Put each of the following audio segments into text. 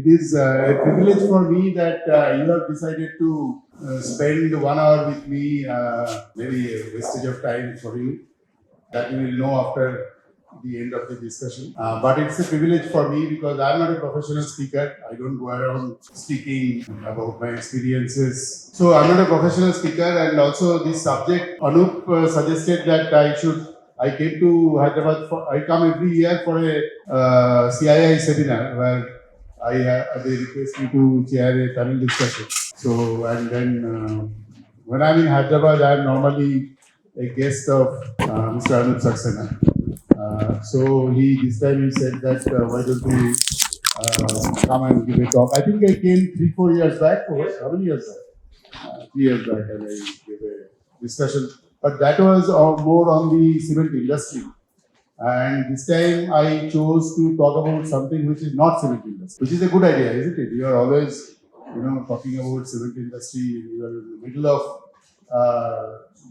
It is a privilege for me that you have decided to spend 1 hour with me, maybe a wastage of time for you, that you will know after the end of the discussion. But it's a privilege for me because I'm not a professional speaker. I don't go around speaking about my experiences. So I'm not a professional speaker, and also this subject, Anup suggested that I came to Hyderabad. I come every year for a CII seminar where they request me to chair a panel discussion. So, and then when I'm in Hyderabad, I'm normally a guest of Mr. Anup Saxena. So this time he said that why don't you come and give a talk. I think I came 3-4 years back. Or how many years back? 3 years back, and I gave a discussion. But that was more on the cement industry. And this time I chose to talk about something which is not cement industry, which is a good idea, isn't it? You are always, talking about cement industry. You are in the middle of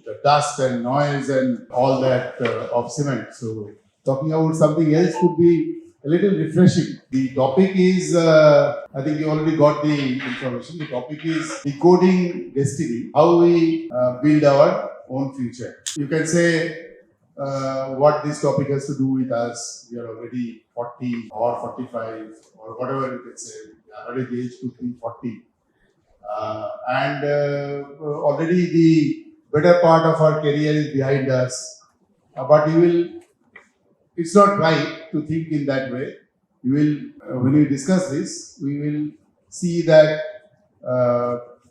the dust and noise and all that of cement. So talking about something else could be a little refreshing. The topic is, I think you already got the information. The topic is Decoding Destiny, how we build our own future. You can say what this topic has to do with us. We are already 40 or 45 or whatever you can say. The average age could be 40. And already the better part of our career is behind us. But it's not right to think in that way. When we discuss this, we will see that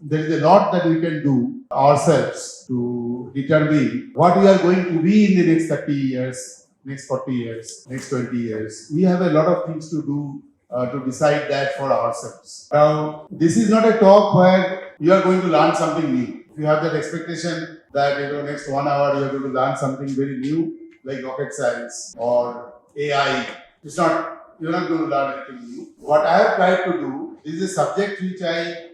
there is a lot that we can do ourselves to determine what we are going to be in the next 30 years, next 40 years, next 20 years. We have a lot of things to do to decide that for ourselves. Now, this is not a talk where you are going to learn something new. If you have that expectation that next 1 hour you are going to learn something very new, like rocket science or AI, you're not going to learn anything new. What I have tried to do is a subject which I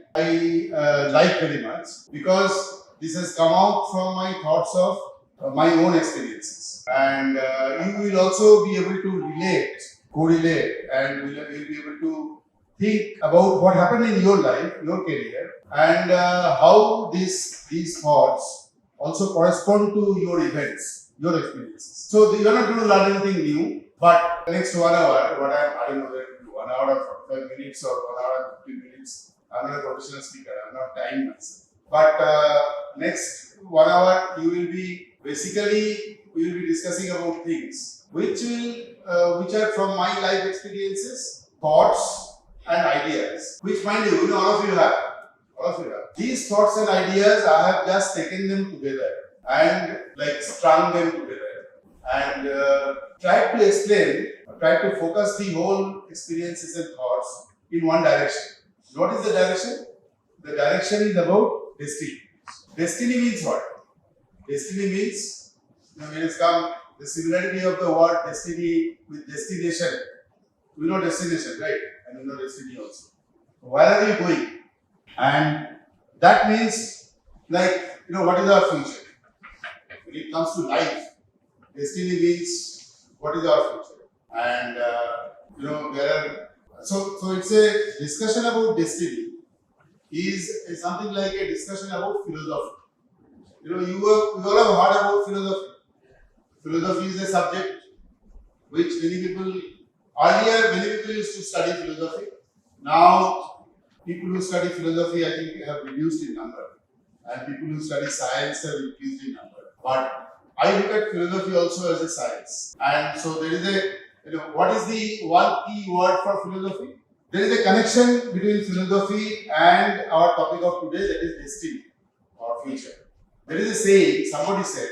like very much, because this has come out from my thoughts of my own experiences, and you will also be able to correlate, and will be able to think about what happened in your life, your career, and how these thoughts also correspond to your events, your experiences. So you're not going to learn anything new, but next 1 hour, I don't know whether 1 hour or 45 minutes or 1 hour and 15 minutes. I'm not a professional speaker. I'm not timing myself. But next 1 hour, we will be discussing about things which are from my life experiences, thoughts, and ideas. Which, mind you, all of you have. These thoughts and ideas, I have just taken them together and strung them together and tried to focus the whole experiences and thoughts in one direction. What is the direction? The direction is about destiny. Destiny means what? Destiny means, when it's come, the similarity of the word destiny with destination. We know destination, right? And we know destiny also. Where are you going? And that means, what is our future? When it comes to life, destiny means what is our future. And, so it's a discussion about destiny is something like a discussion about philosophy. You all have heard about philosophy. Philosophy is a subject which earlier many people used to study philosophy. Now, people who study philosophy, I think, have reduced in number. And people who study science have increased in number. But I look at philosophy also as a science. And so there is what is the one key word for philosophy? There is a connection between philosophy and our topic of today, that is destiny or future. There is a saying, somebody said,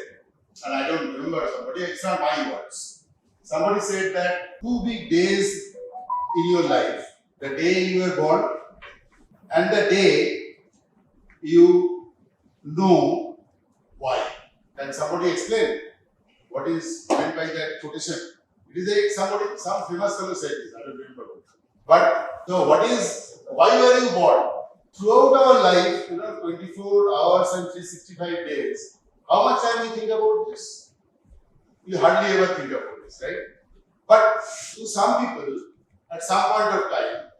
and I don't remember somebody, it's not my words. Somebody said that 2 big days in your life, the day you were born and the day you know why. Can somebody explain what is meant by that quotation? It is some famous fellow said this, I don't remember. But so why were you born? Throughout our life, 24 hours and 365 days, how much time we think about this? We hardly ever think about this, right? But to some people, at some point of time,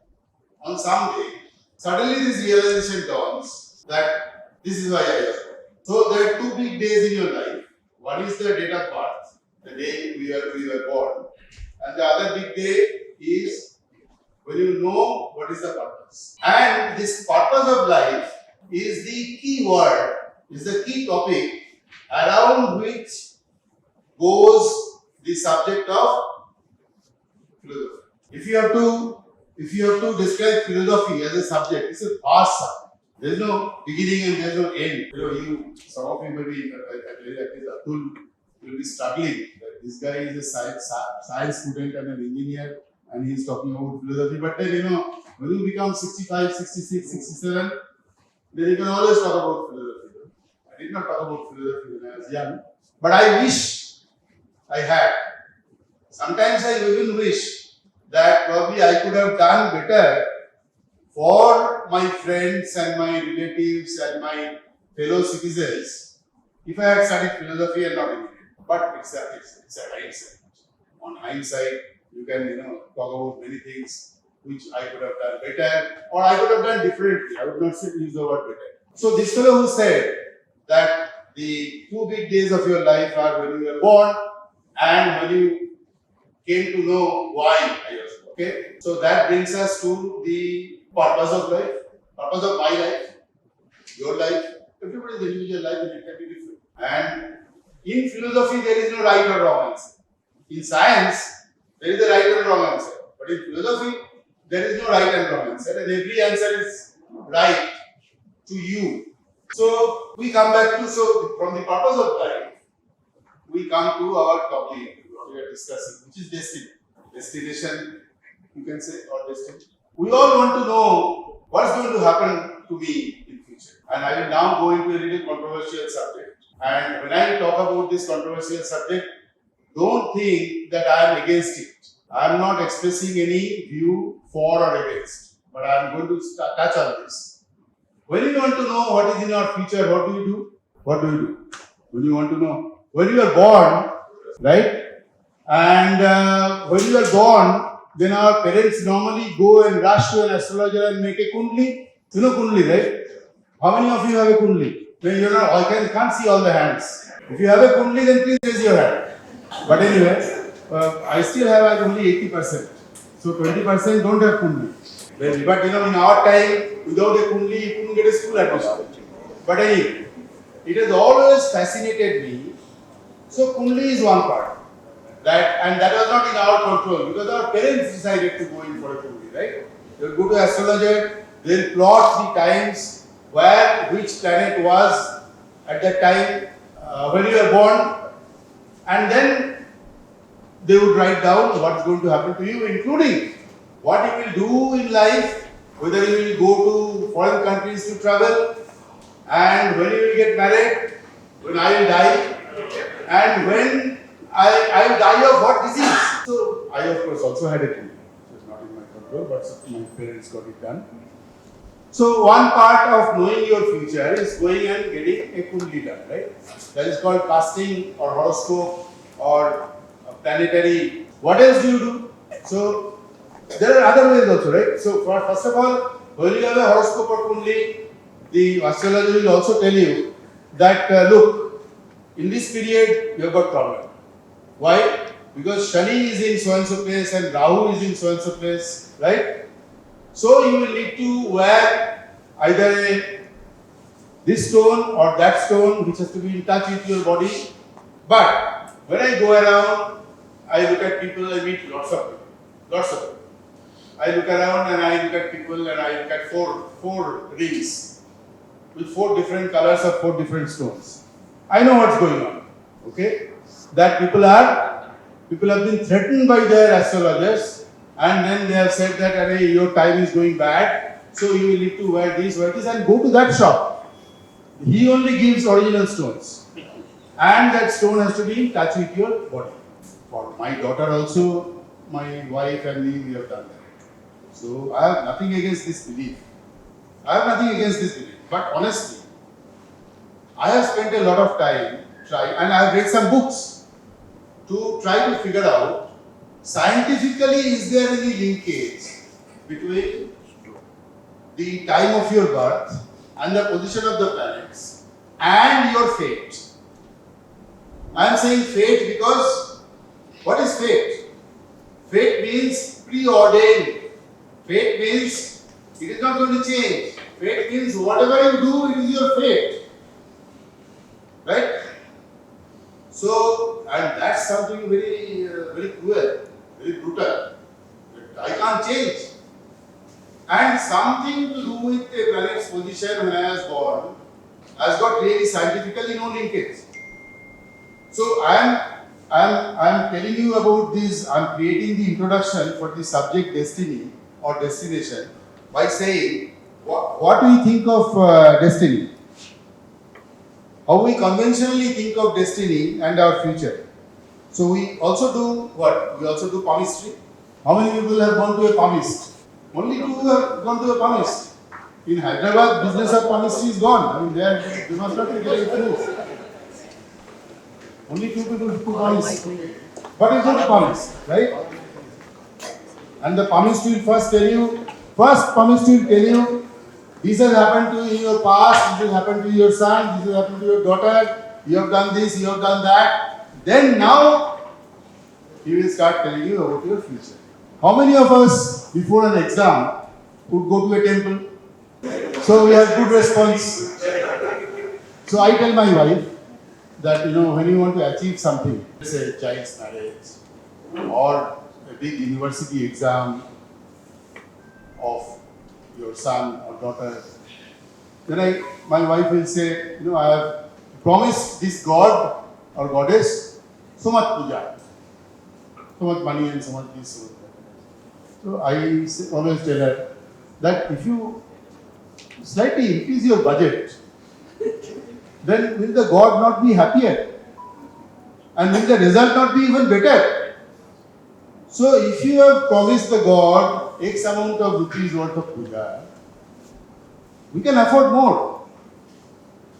on some day, suddenly this realization dawns that this is why I was born. So there are two big days in your life. One is the date of birth, the day we were born, and the other big day is when you know what is the purpose. And this purpose of life is the key word, is the key topic around which goes the subject of philosophy. If you have to describe philosophy as a subject, it's a vast subject. There's no beginning and there's no end. Some of you maybe Atul will be struggling. That this guy is a science student and an engineer, and he's talking about philosophy. But then when you become 65, 66, 67, then you can always talk about philosophy. I did not talk about philosophy when I was young, but I wish I had. Sometimes I even wish that probably I could have done better for my friends and my relatives and my fellow citizens if I had studied philosophy and not engineering. But it's a hindsight. On hindsight, you can talk about many things which I could have done better or I could have done differently. I would not say use the word better. So this fellow who said that the two big days of your life are when you were born and when you came to know why I was born. Okay, so that brings us to the purpose of life, purpose of my life, your life, everybody's individual life, and it can be different. And in philosophy, there is no right or wrong answer. In science, there is a right and wrong answer. But in philosophy, there is no right and wrong answer, and every answer is right to you. So we come back to from the purpose of life, we come to our topic, what we are discussing, which is destiny. Destination, you can say, or destiny. We all want to know what's going to happen to me in future. And I will now go into a little controversial subject. And when I talk about this controversial subject, don't think that I am against it. I am not expressing any view for or against. But I am going to touch on this. When you want to know what is in your future, what do you do? What do you do? When you want to know? When you are born, right? And when you are born, then our parents normally go and rush to an astrologer and make a kundli. You know kundli, right? How many of you have a kundli? Then you're not, I can't see all the hands. If you have a kundli, then please raise your hand. But anyway, I still have only 80%. So 20% don't have kundli. But in our time, without a kundli, you couldn't get a school admission. But anyway, it has always fascinated me. So kundli is one part. And that was not in our control because our parents decided to go in for a kundli, right? They'll go to astrologer, they'll plot the times where which planet was at that time when you were born, and then they would write down what's going to happen to you, including what you will do in life, whether you will go to foreign countries to travel, and when you will get married, when I will die, and when I will die of what disease. So I of course also had a kundli. It was not in my control, but my parents got it done. So one part of knowing your future is going and getting a kundli done, right? That is called casting or horoscope or planetary. What else do you do? So there are other ways also, right? So first of all, when you have a horoscope or kundli, the astrologer will also tell you that look, in this period you have got problem. Why? Because Shani is in so and so place and Rahu is in so and so place, right? So you will need to wear either this stone or that stone which has to be in touch with your body. But when I go around, I look at people, I meet lots of people. I look around and I look at people and I look at four rings with 4 different colors of 4 different stones. I know what's going on. Okay? That people have been threatened by their astrologers, and then they have said that your time is going bad, so you will need to wear this, and go to that shop. He only gives original stones, and that stone has to be in touch with your body. For my daughter also, my wife and me, we have done that. So I have nothing against this belief. But honestly, I have spent a lot of time and I have read some books to try to figure out scientifically is there any linkage between the time of your birth, and the position of the planets, and your fate. I am saying fate because what is fate? Fate means preordained. Fate means it is not going to change. Fate means whatever you do, it is your fate. Right? So, and that's something very cruel, very brutal. I can't change. And something to do with a planet's position when I was born has got really scientifically no linkage. So I am telling you about this. I'm creating the introduction for the subject destiny or destination by saying what do you think of destiny? How we conventionally think of destiny and our future. So we also do what? We also do palmistry. How many people have gone to a palmist? Only two have gone to a palmist. In Hyderabad, business of palmistry is gone. I mean, they must not be getting through. Only two people to palmist. But it's not a palmist, right? And the palmist will first tell you, this has happened to you in your past, this has happened to your son, this has happened to your daughter, you have done this, you have done that. Then now, he will start telling you about your future. How many of us, before an exam, would go to a temple? So we have good response. So I tell my wife that, when you want to achieve something, say a child's marriage, or a big university exam of your son or daughter, then my wife will say, I have promised this God or goddess so much puja, so much money and so much this, so much that. So I always tell her that if you slightly increase your budget, then will the God not be happier? And will the result not be even better? So if you have promised the God X amount of rupees worth of puja, we can afford more.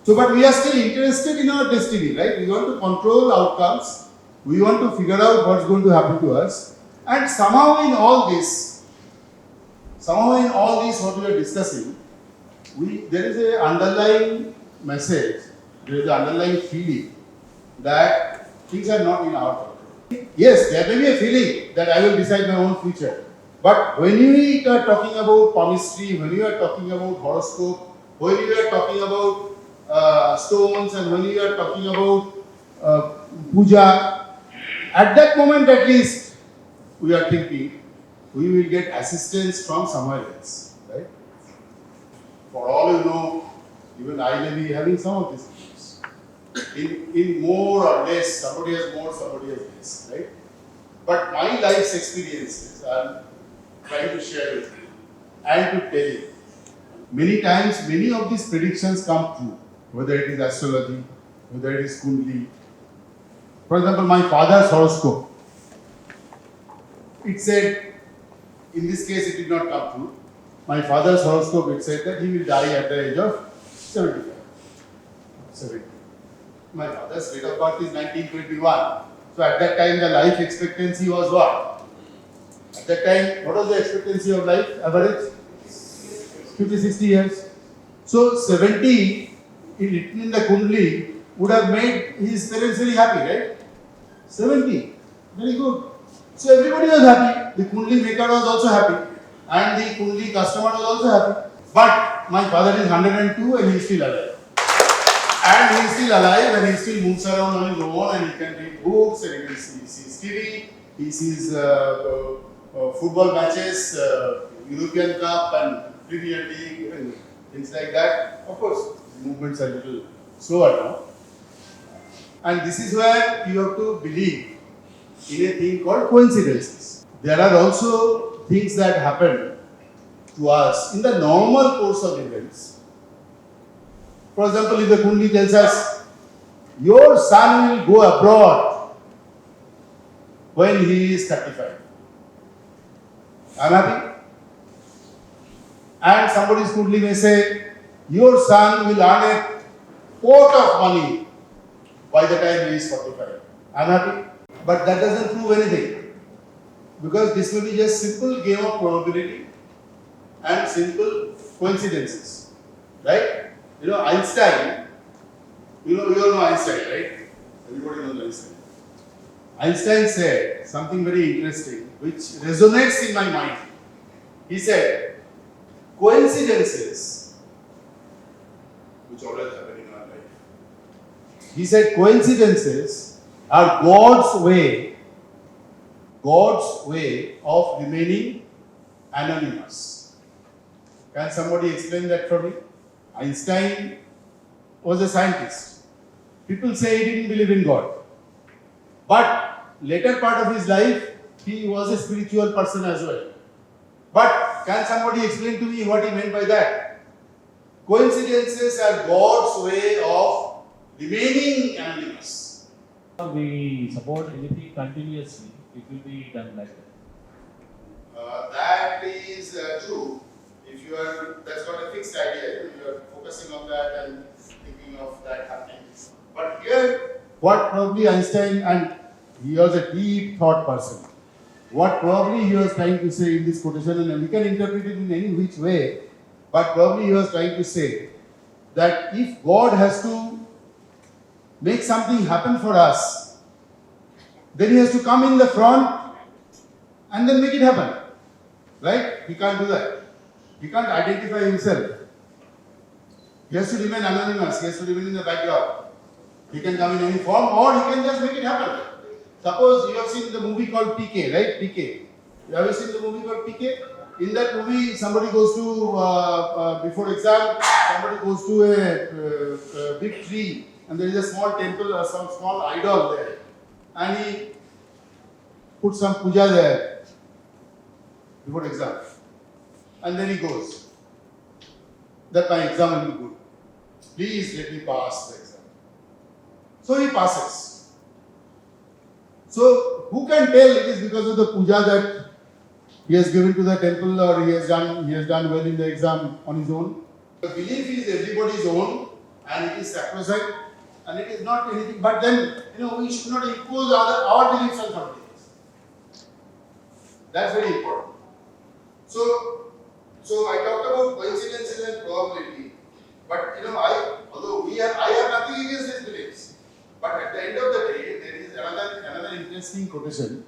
So, but we are still interested in our destiny, right? We want to control outcomes. We want to figure out what's going to happen to us. And somehow in all this, what we are discussing, there is an underlying message, there is an underlying feeling that things are not in our control. Yes, there may be a feeling that I will decide my own future. But when you are talking about palmistry, when you are talking about horoscope, when you are talking about stones, and when you are talking about puja, at that moment at least, we are thinking we will get assistance from somewhere else, right? For all you know, even I may be having some of these things. In more or less, somebody has more, somebody has less, right? But my life's experiences, I'm trying to share with you and to tell you. Many times, many of these predictions come true, whether it is astrology, whether it is Kundli. For example, my father's horoscope, it said, in this case it did not come true. My father's horoscope, it said that he will die at the age of 75. 70. My father's date of birth is 1921. So at that time the life expectancy was what? At that time, what was the expectancy of life average? 50, 60 years. So 70 written in the Kundli would have made his parents very happy, right? 70. Very good. So everybody was happy. The Kundli maker was also happy. And the Kundli customer was also happy. But my father is 102 and he is still alive. And he is still alive and he still moves around on his own and he can read books and he can see TV, he sees football matches, European Cup and Premier League and things like that. Of course, movements are a little slower now. And this is where you have to believe in a thing called coincidences. There are also things that happen to us in the normal course of events. For example, if the Kundli tells us, your son will go abroad when he is 35. I am happy. And somebody's Kundli may say, your son will earn a pot of money by the time he is 45. I am happy. But that doesn't prove anything. Because this will be just simple game of probability and simple coincidences, right? Einstein, you all know Einstein, right? Everybody knows Einstein. Einstein said something very interesting which resonates in my mind. He said, coincidences, which always happen in our life. He said, coincidences are God's way of remaining anonymous. Can somebody explain that for me? Einstein was a scientist. People say he didn't believe in God. But later part of his life, he was a spiritual person as well. But can somebody explain to me what he meant by that? Coincidences are God's way of remaining anonymous. We support anything continuously, it will be done like that. That is true. If you are, that's not a fixed idea. You are focusing on that and thinking of that happening. But here, what probably Einstein, and he was a deep thought person. What probably he was trying to say in this quotation, and we can interpret it in any which way, but probably he was trying to say that if God has to make something happen for us, then he has to come in the front and then make it happen. Right? He can't do that. He can't identify himself. He has to remain anonymous. He has to remain in the background. He can come in any form or he can just make it happen. Suppose you have seen the movie called PK, right? PK. Have you seen the movie called PK? In that movie, somebody goes to, before exam, somebody goes to a big tree and there is a small temple or some small idol there. And he puts some puja there before exam. And then he goes, that my exam will be good. Please let me pass the exam. So he passes. So who can tell it is because of the puja that he has given to the temple or he has done well in the exam on his own? The belief is everybody's own and it is sacrosanct and it is not anything. But then, we should not impose our beliefs on somebody else. That's very important. So I talked about coincidences and probability, but although I have nothing against these beliefs, but at the end of the day, there is another interesting quotation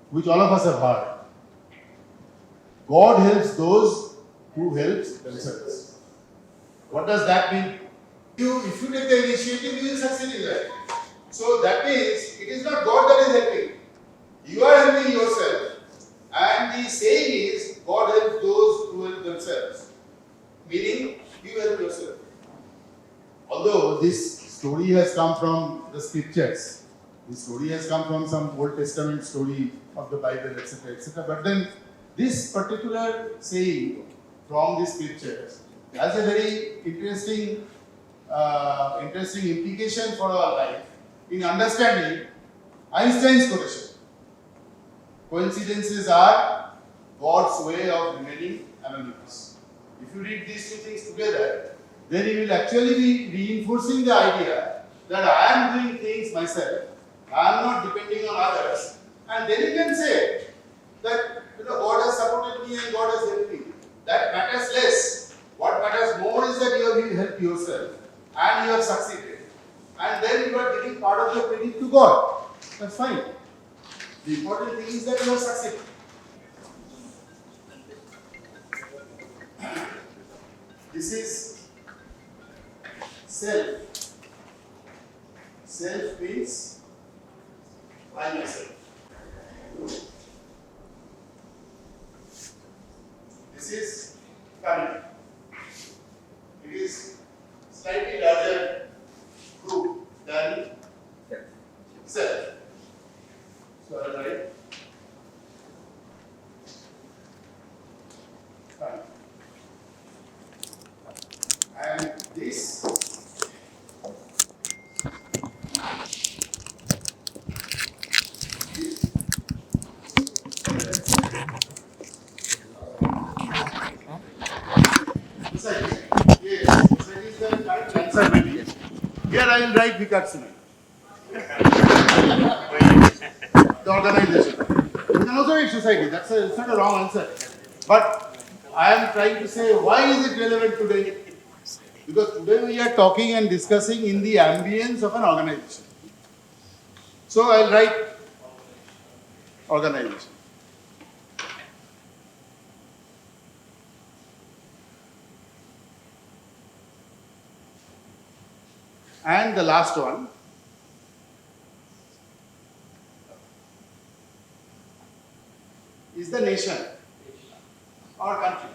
which all of us have heard. God helps those who help themselves. What does that mean? If you take the initiative, you will succeed in that. So that means it is not God that is helping. You are helping yourself. And the saying is, God helps those who help themselves. Meaning, you help yourself. Although this story has come from the scriptures, this story has come from some Old Testament story of the Bible, etc., etc. But then, this particular saying from the scriptures has a very interesting implication for our life in understanding Einstein's quotation. Coincidences are God's way of remaining anonymous. If you read these two things together, then you will actually be reinforcing the idea that I am doing things myself, I am not depending on others, and then you can say that God has supported me and God has helped me. That matters less. What matters more is that you have helped yourself and you have succeeded. And then you are giving part of the credit to God. That's fine. The important thing is that you have succeeded. This is self. Self means I myself. This is family. It is slightly larger group than self. So I'll write family. And this society. Yes, society is the correct answer maybe. Here I will write Vikarsanam. The organization. You can also write society. It's not a wrong answer. But I am trying to say, why is it relevant today? Because today we are talking and discussing in the ambience of an organization. So I'll write organization. And the last one is the nation or country.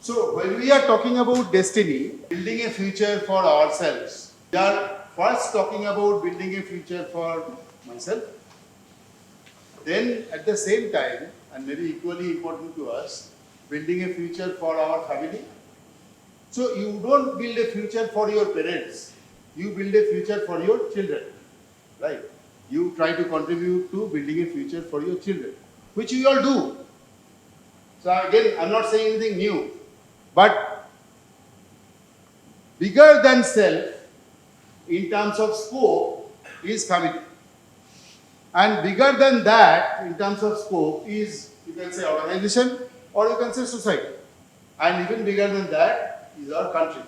So when we are talking about destiny, building a future for ourselves, we are first talking about building a future for myself. Then at the same time, and maybe equally important to us, building a future for our family. So you don't build a future for your parents, you build a future for your children, right? You try to contribute to building a future for your children, which we all do. So again, I'm not saying anything new, but bigger than self in terms of scope is family. And bigger than that in terms of scope is, you can say, organization or you can say society. And even bigger than that is our country.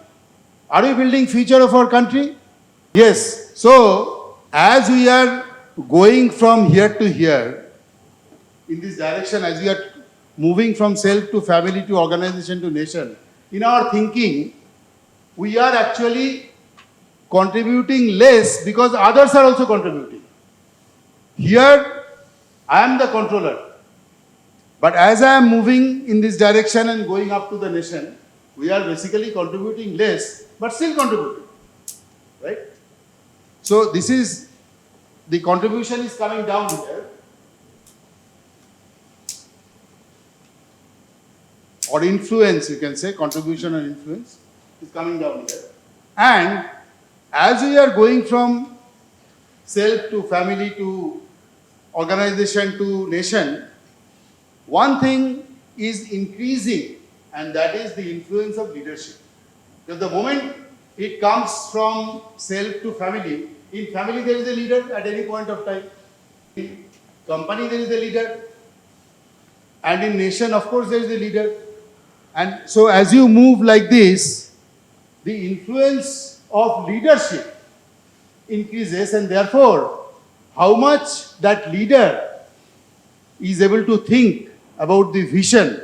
Are we building future of our country? Yes. So as we are going from here to here in this direction, as we are moving from self to family to organization to nation, in our thinking, we are actually contributing less because others are also contributing. Here, I am the controller. But as I am moving in this direction and going up to the nation, we are basically contributing less, but still contributing. Right? So this is, the contribution is coming down here. Or influence, you can say, contribution and influence is coming down here. And as we are going from self to family to organization to nation, one thing is increasing, and that is the influence of leadership. Because the moment it comes from self to family, in family there is a leader at any point of time. In company there is a leader. And in nation, of course, there is a leader. And so as you move like this, the influence of leadership increases, and therefore, how much that leader is able to think about the vision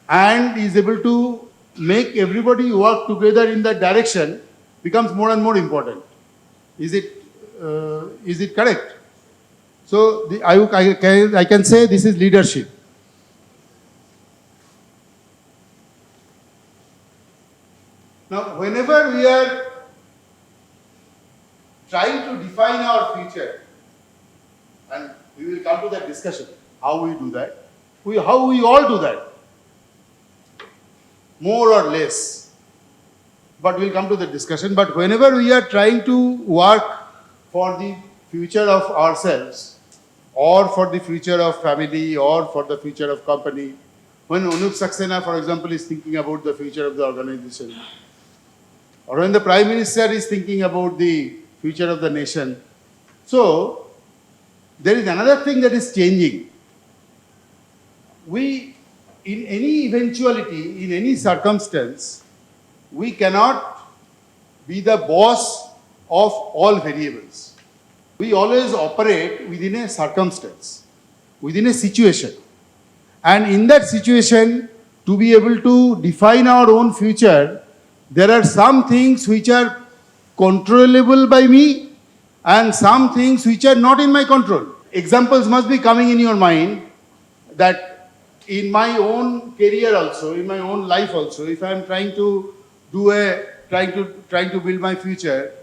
and is able to make everybody work together in that direction becomes more and more important. Is it correct? So I can say this is leadership. Now, whenever we are trying to define our future, and we will come to that discussion, how we do that, how we all do that, more or less, but we'll come to the discussion. But whenever we are trying to work for the future of ourselves, or for the future of family, or for the future of company, when Anup Saxena, for example, is thinking about the future of the organization, or when the Prime Minister is thinking about the future of the nation. So, there is another thing that is changing. We, in any eventuality, in any circumstance, we cannot be the boss of all variables. We always operate within a circumstance, within a situation. And in that situation, to be able to define our own future, there are some things which are controllable by me and some things which are not in my control. Examples must be coming in your mind that in my own career also, in my own life also, if I am trying to trying to build my future,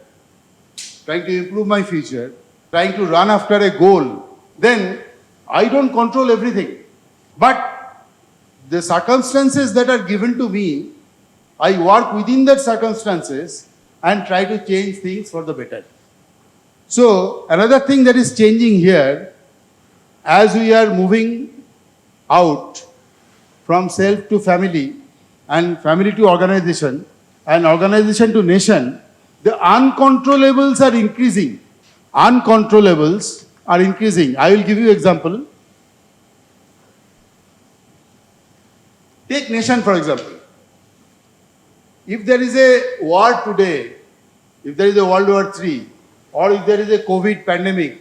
trying to improve my future, trying to run after a goal, then I don't control everything. But the circumstances that are given to me, I work within that circumstances and try to change things for the better. So another thing that is changing here, as we are moving out from self to family and family to organization and organization to nation, the uncontrollables are increasing. uncontrollables are increasing. I will give you example. Take nation for example. If there is a war today, if there is a World War III, or if there is a COVID pandemic,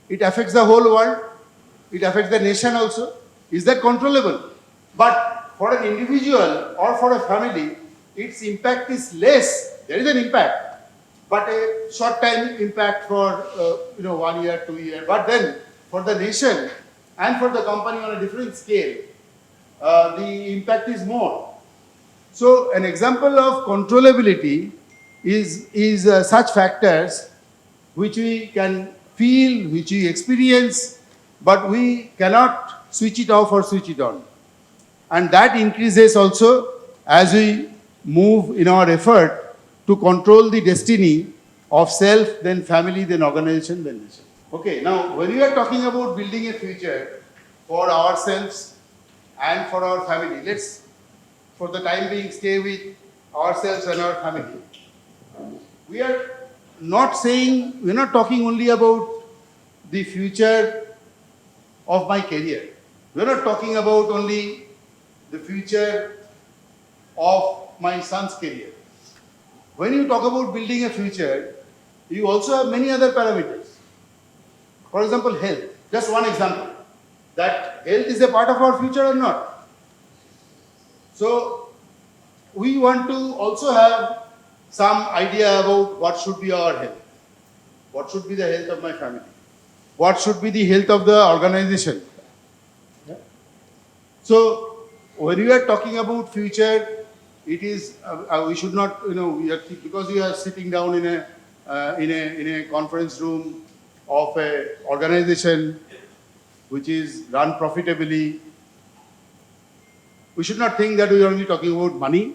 it affects the whole world, it affects the nation also. Is that controllable? But for an individual or for a family, its impact is less. There is an impact, but a short time impact for 1 year, 2 years. But then for the nation and for the company on a different scale, the impact is more. So an example of controllability is such factors which we can feel, which we experience, but we cannot switch it off or switch it on. And that increases also as we move in our effort to control the destiny of self, then family, then organization, then nation. Okay, now when we are talking about building a future for ourselves and for our family, let's for the time being stay with ourselves and our family. We are not saying, we're not talking only about the future of my career. We're not talking about only the future of my son's career. When you talk about building a future, you also have many other parameters. For example, health. Just one example. That health is a part of our future or not. So, we want to also have some idea about what should be our health. What should be the health of my family? What should be the health of the organization? Yeah. So, when we are talking about future, it is we should not, we are because we are sitting down in a conference room of a organization which is run profitably. We should not think that we are only talking about money.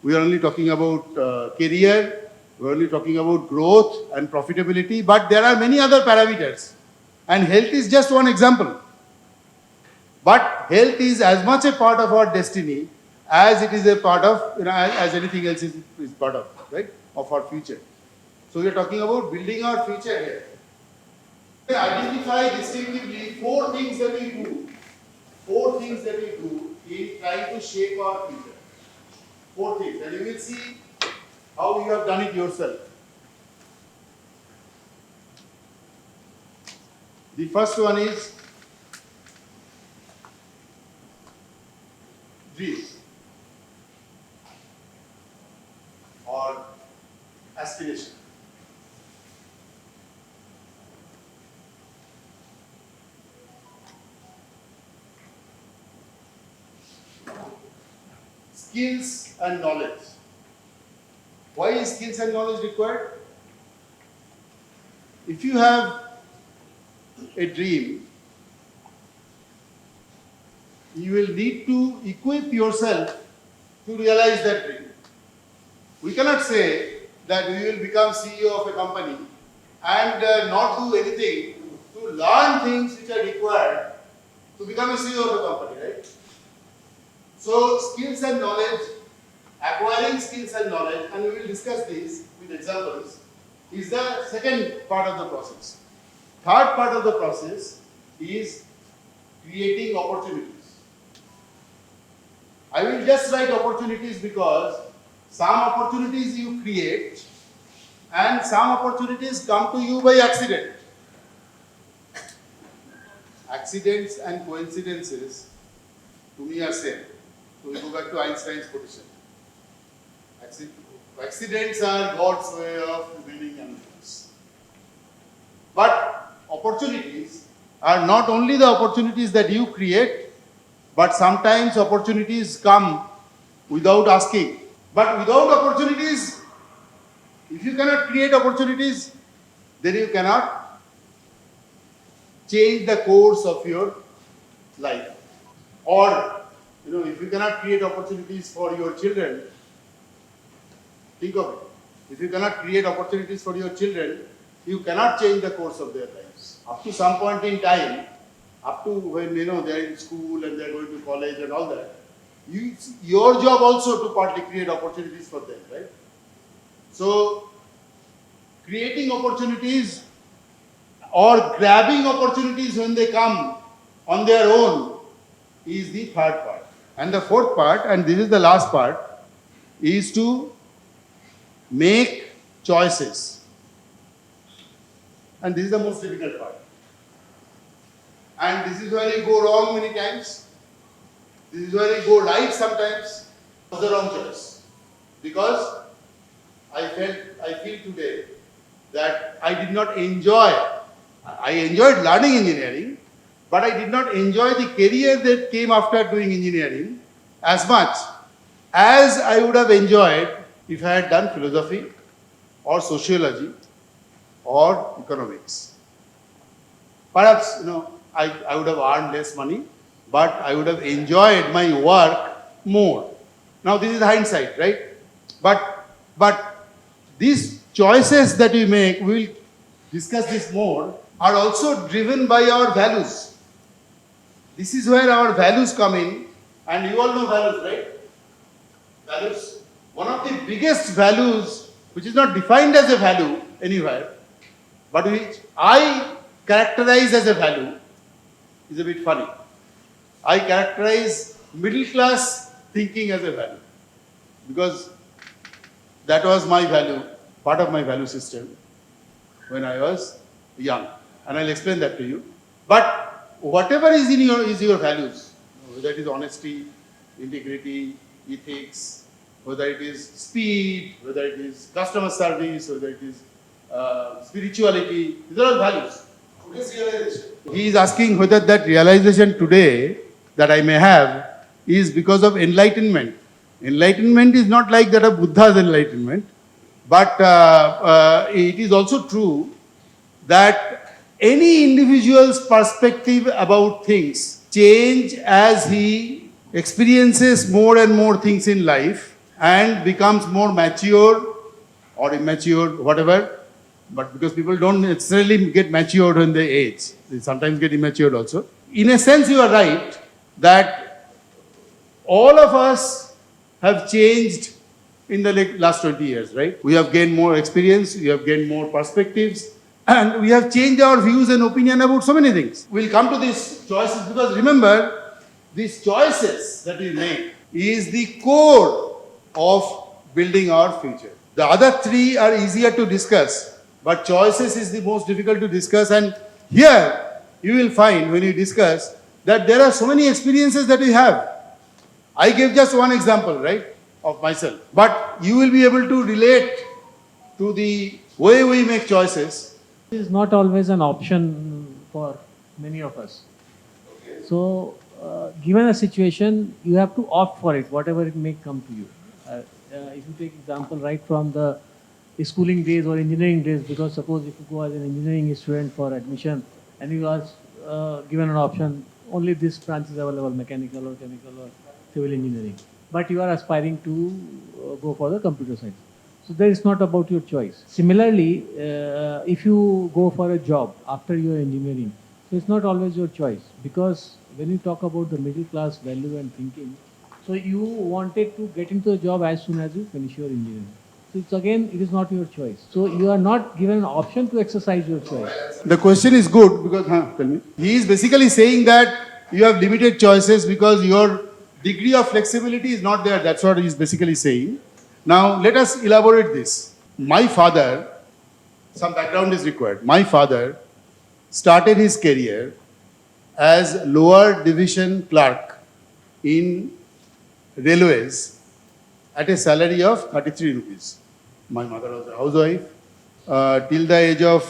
We are only talking about career. We are only talking about growth and profitability. But there are many other parameters, and health is just one example. But health is as much a part of our destiny as it is a part of, as anything else is part of, right, of our future. So we are talking about building our future here. We identify distinctively 4 things that we do. 4 things that we do in trying to shape our future. 4 things, and you will see how you have done it yourself. The first one is dream or aspiration. Skills and knowledge. Why is skills and knowledge required? If you have a dream, you will need to equip yourself to realize that dream. We cannot say that we will become CEO of a company and not do anything to learn things which are required to become a CEO of a company, right? So, skills and knowledge, acquiring skills and knowledge, and we will discuss this with examples, is the second part of the process. Third part of the process is creating opportunities. I will just write opportunities because some opportunities you create and some opportunities come to you by accident. Accidents and coincidences to me are same. So we go back to Einstein's quotation. Accidents are God's way of winning universe. But opportunities are not only the opportunities that you create, but sometimes opportunities come without asking. But without opportunities, if you cannot create opportunities, then you cannot change the course of your life. Or, if you cannot create opportunities for your children, think of it. If you cannot create opportunities for your children, you cannot change the course of their lives. Up to some point in time, up to when they're in school and they're going to college and all that, your job also to partly create opportunities for them, right? So, creating opportunities or grabbing opportunities when they come on their own is the third part. And the fourth part, and this is the last part, is to make choices. And this is the most difficult part. And this is where you go wrong many times. This is where you go right sometimes. It was the wrong choice. Because I feel today that I did not enjoy. I enjoyed learning engineering, but I did not enjoy the career that came after doing engineering as much as I would have enjoyed if I had done philosophy or sociology or economics. Perhaps, I would have earned less money, but I would have enjoyed my work more. Now this is hindsight, right? But these choices that we make, we will discuss this more, are also driven by our values. This is where our values come in, and you all know values, right? Values. One of the biggest values, which is not defined as a value anywhere, but which I characterize as a value, is a bit funny. I characterize middle class thinking as a value, because that was my value, part of my value system when I was young. And I'll explain that to you. But whatever is your values, whether it is honesty, integrity, ethics, whether it is speed, whether it is customer service, whether it is spirituality, these are all values. Today's realization. He is asking whether that realization today that I may have is because of enlightenment. Enlightenment is not like that of Buddha's enlightenment, but it is also true that any individual's perspective about things change as he experiences more and more things in life and becomes more mature or immature, whatever. But because people don't necessarily get matured when they age, they sometimes get immature also. In a sense, you are right that all of us have changed in the last 20 years, right? We have gained more experience, we have gained more perspectives, and we have changed our views and opinion about so many things. We'll come to these choices because remember, these choices that we make is the core of building our future. The other three are easier to discuss, but choices is the most difficult to discuss. And here you will find when you discuss that there are so many experiences that we have. I gave just one example, right, of myself. But you will be able to relate to the way we make choices. It is not always an option for many of us. So, given a situation, you have to opt for it, whatever it may come to you. If you take example right from the schooling days or engineering days, because suppose if you go as an engineering student for admission and you are given an option, only this branch is available, mechanical or chemical or civil engineering, but you are aspiring to go for the computer science. So that is not about your choice. Similarly, if you go for a job after your engineering, so it's not always your choice, because when you talk about the middle class value and thinking, so you wanted to get into a job as soon as you finish your engineering. So it's again, it is not your choice. So you are not given an option to exercise your choice. The question is good because, tell me. He is basically saying that you have limited choices because your degree of flexibility is not there. That's what he is basically saying. Now, let us elaborate this. My father, some background is required. My father started his career as lower division clerk in railways at a salary of 33 rupees. My mother was a housewife. Till the age of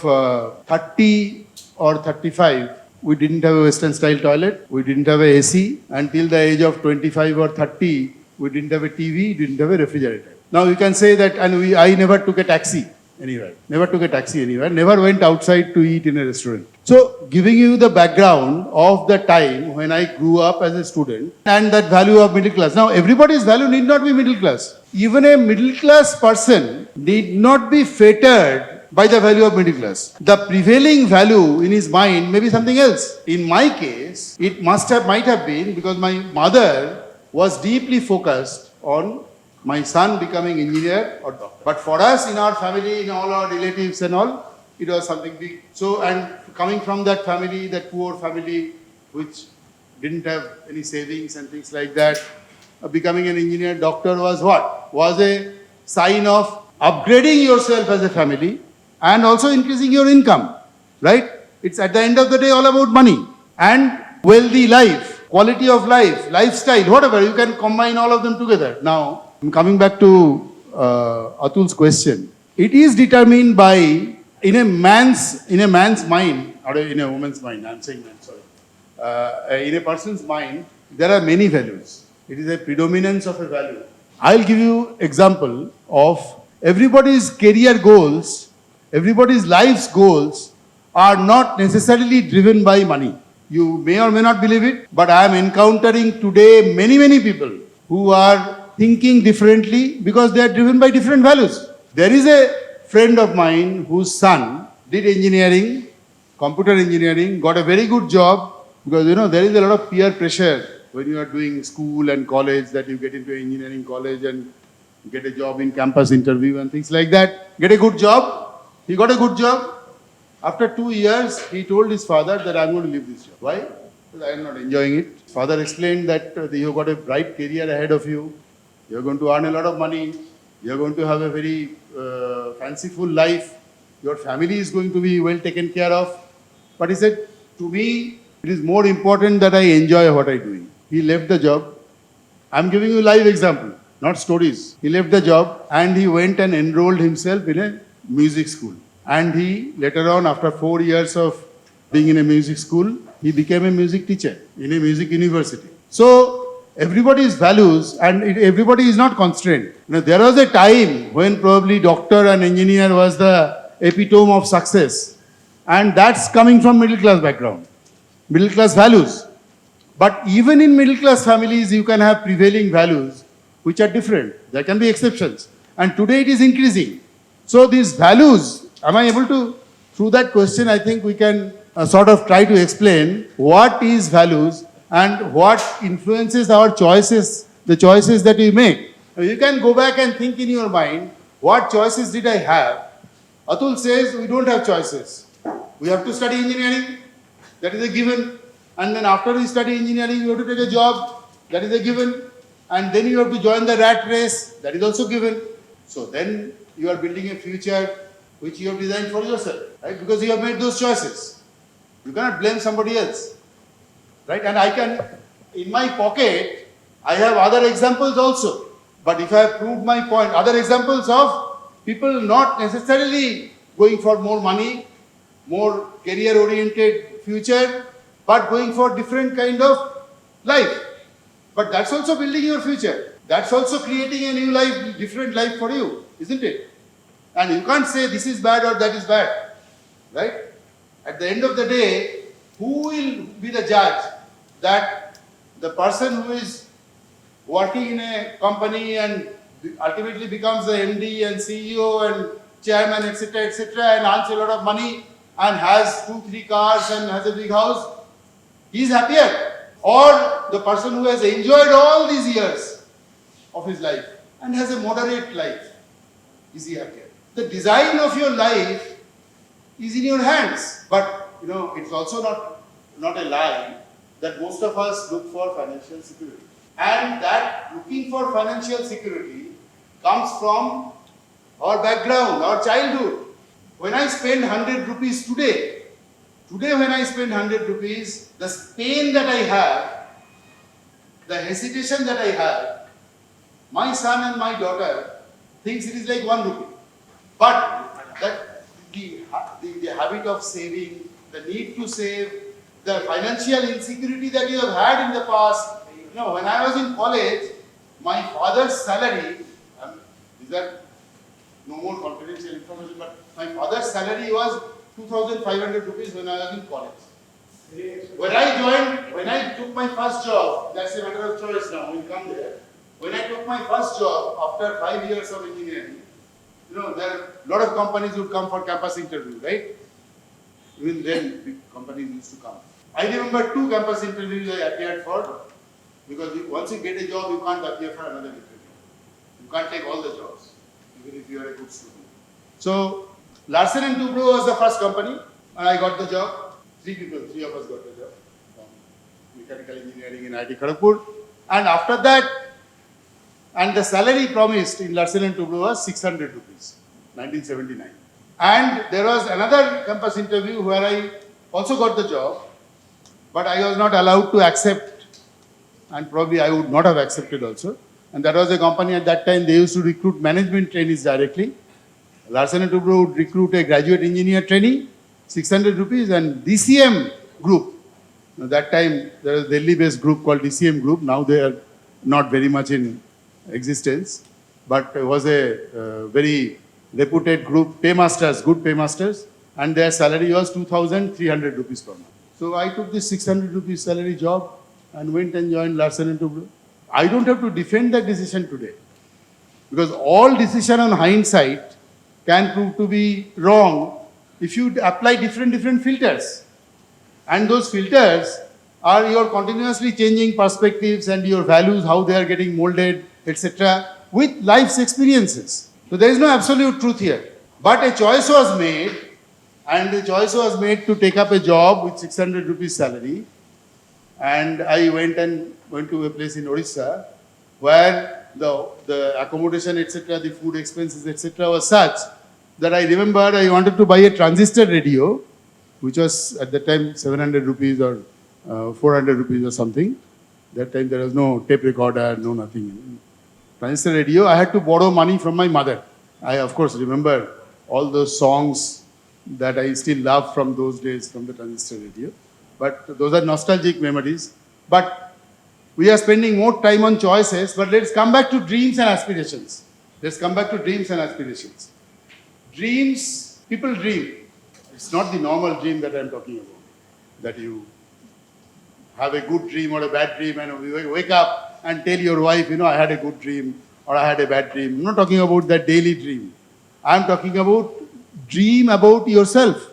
30 or 35, we didn't have a Western style toilet, we didn't have a AC. Until the age of 25 or 30, we didn't have a TV, didn't have a refrigerator. Now you can say that, and I never took a taxi anywhere. Never took a taxi anywhere. Never went outside to eat in a restaurant. So, giving you the background of the time when I grew up as a student and that value of middle class. Now, everybody's value need not be middle class. Even a middle class person need not be fettered by the value of middle class. The prevailing value in his mind may be something else. In my case, it might have been because my mother was deeply focused on my son becoming engineer or doctor. But for us, in our family, in all our relatives and all, it was something big. So, and coming from that family, that poor family, which didn't have any savings and things like that, becoming an engineer, doctor was what? Was a sign of upgrading yourself as a family and also increasing your income, right? It's at the end of the day all about money and wealthy life, quality of life, lifestyle, whatever. You can combine all of them together. Now, I'm coming back to Atul's question. It is determined by in a man's mind or in a woman's mind. I'm saying man, sorry. In a person's mind, there are many values. It is a predominance of a value. I'll give you example of everybody's career goals, everybody's life's goals are not necessarily driven by money. You may or may not believe it, but I am encountering today many people who are thinking differently because they are driven by different values. There is a friend of mine whose son did engineering, computer engineering, got a very good job because there is a lot of peer pressure when you are doing school and college that you get into engineering college and get a job in campus interview and things like that. Get a good job. He got a good job. After 2 years, he told his father that I'm going to leave this job. Why? Because I am not enjoying it. Father explained that you've got a bright career ahead of you. You're going to earn a lot of money. You're going to have a very fanciful life. Your family is going to be well taken care of. But he said, to me, it is more important that I enjoy what I'm doing. He left the job. I'm giving you live example, not stories. He left the job and he went and enrolled himself in a music school. And he, later on, after 4 years of being in a music school, he became a music teacher in a music university. So, everybody's values and everybody is not constrained. There was a time when probably doctor and engineer was the epitome of success. And that's coming from middle class background, middle class values. But even in middle class families, you can have prevailing values which are different. There can be exceptions. And today it is increasing. So these values, am I able to, through that question, I think we can sort of try to explain what is values and what influences our choices, the choices that we make. Now, you can go back and think in your mind, what choices did I have? Atul says we don't have choices. We have to study engineering, that is a given. And then after we study engineering, you have to take a job, that is a given. And then you have to join the rat race, that is also given. So then you are building a future which you have designed for yourself, right? Because you have made those choices. You cannot blame somebody else, right? And I can, in my pocket, I have other examples also. But if I have proved my point, other examples of people not necessarily going for more money, more career-oriented future, but going for different kind of life. But that's also building your future. That's also creating a new life, different life for you, isn't it? And you can't say this is bad or that is bad, right? At the end of the day, who will be the judge that the person who is working in a company and ultimately becomes the MD and CEO and chairman, etc., and earns a lot of money and has 2-3 cars and has a big house, he is happier. Or the person who has enjoyed all these years of his life and has a moderate life, is he happier? The design of your life is in your hands. But it's also not a lie that most of us look for financial security. And that looking for financial security comes from our background, our childhood. When I spend 100 rupees today when I spend 100 rupees, the pain that I have, the hesitation that I have, my son and my daughter thinks it is like 1 rupee. But that the habit of saving, the need to save, the financial insecurity that you have had in the past. When I was in college, my father's salary, these are no more confidential information, but my father's salary was 2,500 rupees when I was in college. When I took my first job, that's a matter of choice now, we'll come there. When I took my first job after 5 years of engineering, there are a lot of companies would come for campus interview, right? Even then, big companies used to come. I remember 2 campus interviews I appeared for, because once you get a job, you can't appear for another interview. You can't take all the jobs, even if you are a good student. So, Larsen and Toubro was the first company, and I got the job. Three of us got the job. Mechanical engineering in IT Kharagpur. And after that, and the salary promised in Larsen and Toubro was 600 rupees, 1979. And there was another campus interview where I also got the job, but I was not allowed to accept, and probably I would not have accepted also. And that was a company at that time, they used to recruit management trainees directly. Larsen and Toubro would recruit a graduate engineer trainee, 600 rupees, and DCM group. Now, that time, there was a Delhi-based group called DCM Group. Now they are not very much in existence, but it was a very reputed group, paymasters, good paymasters, and their salary was 2,300 rupees per month. So I took this 600 rupees salary job and went and joined Larsen and Toubro. I don't have to defend that decision today, because all decision on hindsight can prove to be wrong if you apply different filters. And those filters are your continuously changing perspectives and your values, how they are getting molded, etc., with life's experiences. So there is no absolute truth here. But a choice was made, and the choice was made to take up a job with 600 rupees salary. And I went to a place in Odisha where the accommodation, etc., the food expenses, etc., was such that I remember I wanted to buy a transistor radio, which was at the time 700 rupees or 400 rupees or something. That time there was no tape recorder, no nothing. Transistor radio, I had to borrow money from my mother. I, of course, remember all those songs that I still love from those days from the transistor radio. But those are nostalgic memories. But we are spending more time on choices, but let's come back to dreams and aspirations. Dreams, people dream. It's not the normal dream that I'm talking about, that you have a good dream or a bad dream and you wake up and tell your wife, I had a good dream or I had a bad dream. I'm not talking about that daily dream. I'm talking about dream about yourself.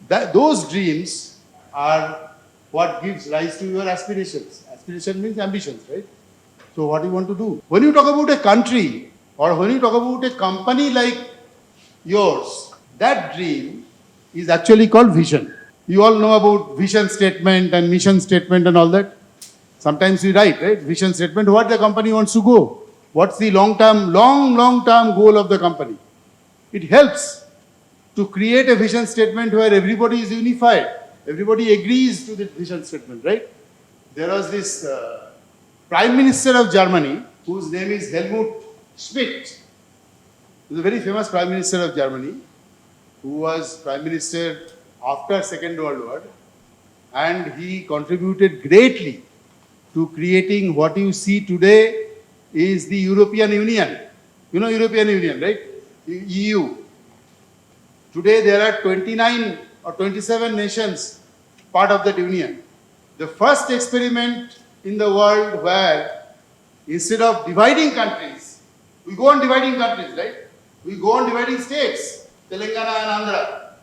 Those dreams are what gives rise to your aspirations. Aspiration means ambitions, right? So what do you want to do? When you talk about a country or when you talk about a company like yours, that dream is actually called vision. You all know about vision statement and mission statement and all that. Sometimes we write, right? Vision statement, what the company wants to go. What's the long-term goal of the company. It helps to create a vision statement where everybody is unified. Everybody agrees to the vision statement, right? There was this Prime Minister of Germany, whose name is Helmut Schmidt. He was a very famous Prime Minister of Germany, who was Prime Minister after Second World War, and he contributed greatly to creating what you see today is the European Union. You know European Union, right? EU. Today there are 29 or 27 nations part of that union. The first experiment in the world where instead of dividing countries, we go on dividing countries, right? We go on dividing states, Telangana and Andhra,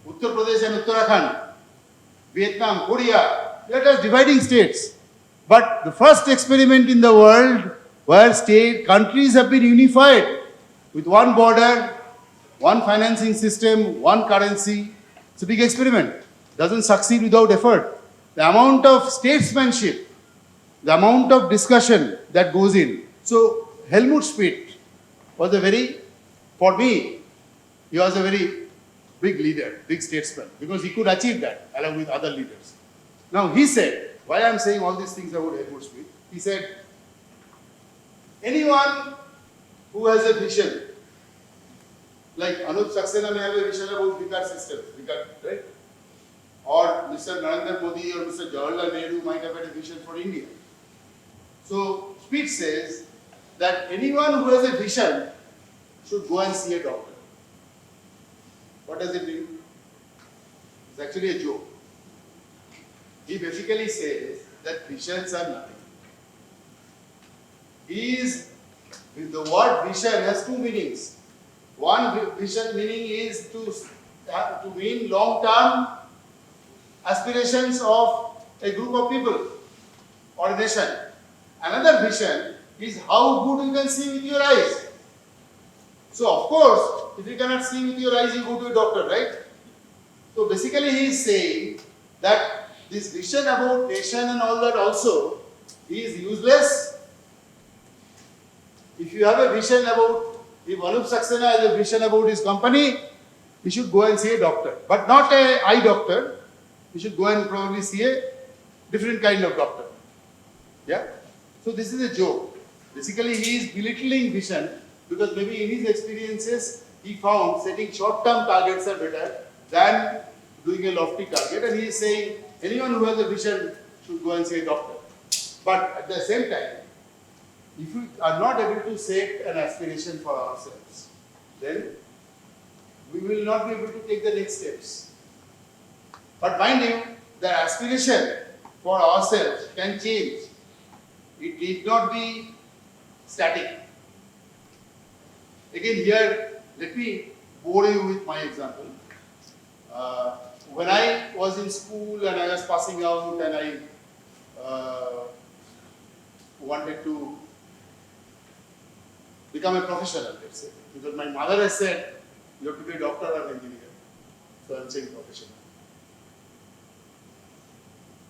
Uttar Pradesh and Uttarakhand, Vietnam, Korea, they are just dividing states. But the first experiment in the world where countries have been unified with one border, one financing system, one currency, it's a big experiment. Doesn't succeed without effort. The amount of statesmanship, the amount of discussion that goes in. So Helmut Schmidt was for me, he was a very big leader, big statesman, because he could achieve that along with other leaders. Now he said, why I'm saying all these things about Helmut Schmidt, he said, anyone who has a vision, like Anup Saxena may have a vision about Vicar system, right? Or Mr. Narendra Modi or Mr. Jawaharlal Nehru might have had a vision for India. So Schmidt says that anyone who has a vision should go and see a doctor. What does it mean? It's actually a joke. He basically says that visions are nothing. The word vision has two meanings. One vision meaning is to mean long-term aspirations of a group of people or a nation. Another vision is how good you can see with your eyes. So of course, if you cannot see with your eyes, you go to a doctor, right? So basically he is saying that this vision about nation and all that also is useless. If you have a vision about, if Anup Saxena has a vision about his company, he should go and see a doctor. But not a eye doctor. He should go and probably see a different kind of doctor. Yeah? So this is a joke. Basically he is belittling vision because maybe in his experiences he found setting short-term targets are better than doing a lofty target, and he is saying anyone who has a vision should go and see a doctor. But at the same time, if we are not able to set an aspiration for ourselves, then we will not be able to take the next steps. But mind you, the aspiration for ourselves can change. It need not be static. Again here, let me bore you with my example. When I was in school and I was passing out and I wanted to become a professional, let's say, because my mother has said, you have to be a doctor or an engineer. So I'm saying professional.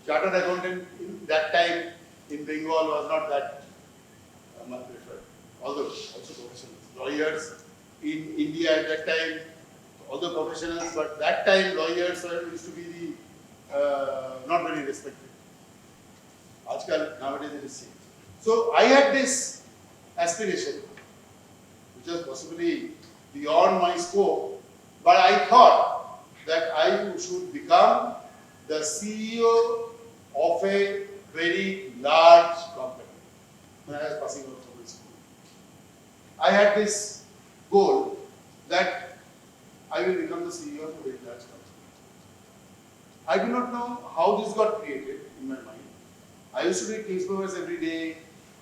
Chartered accountant in that time in Bengal was not that much preferred. Although also professionals. Lawyers in India at that time, although professionals, but that time lawyers used to be the not very respected. Nowadays it is changed. So I had this aspiration, which was possibly beyond my scope, but I thought that I should become the CEO of a very large company when I was passing out from my school. I had this goal that I will become the CEO of a very large company. I do not know how this got created in my mind. I used to read newspapers every day.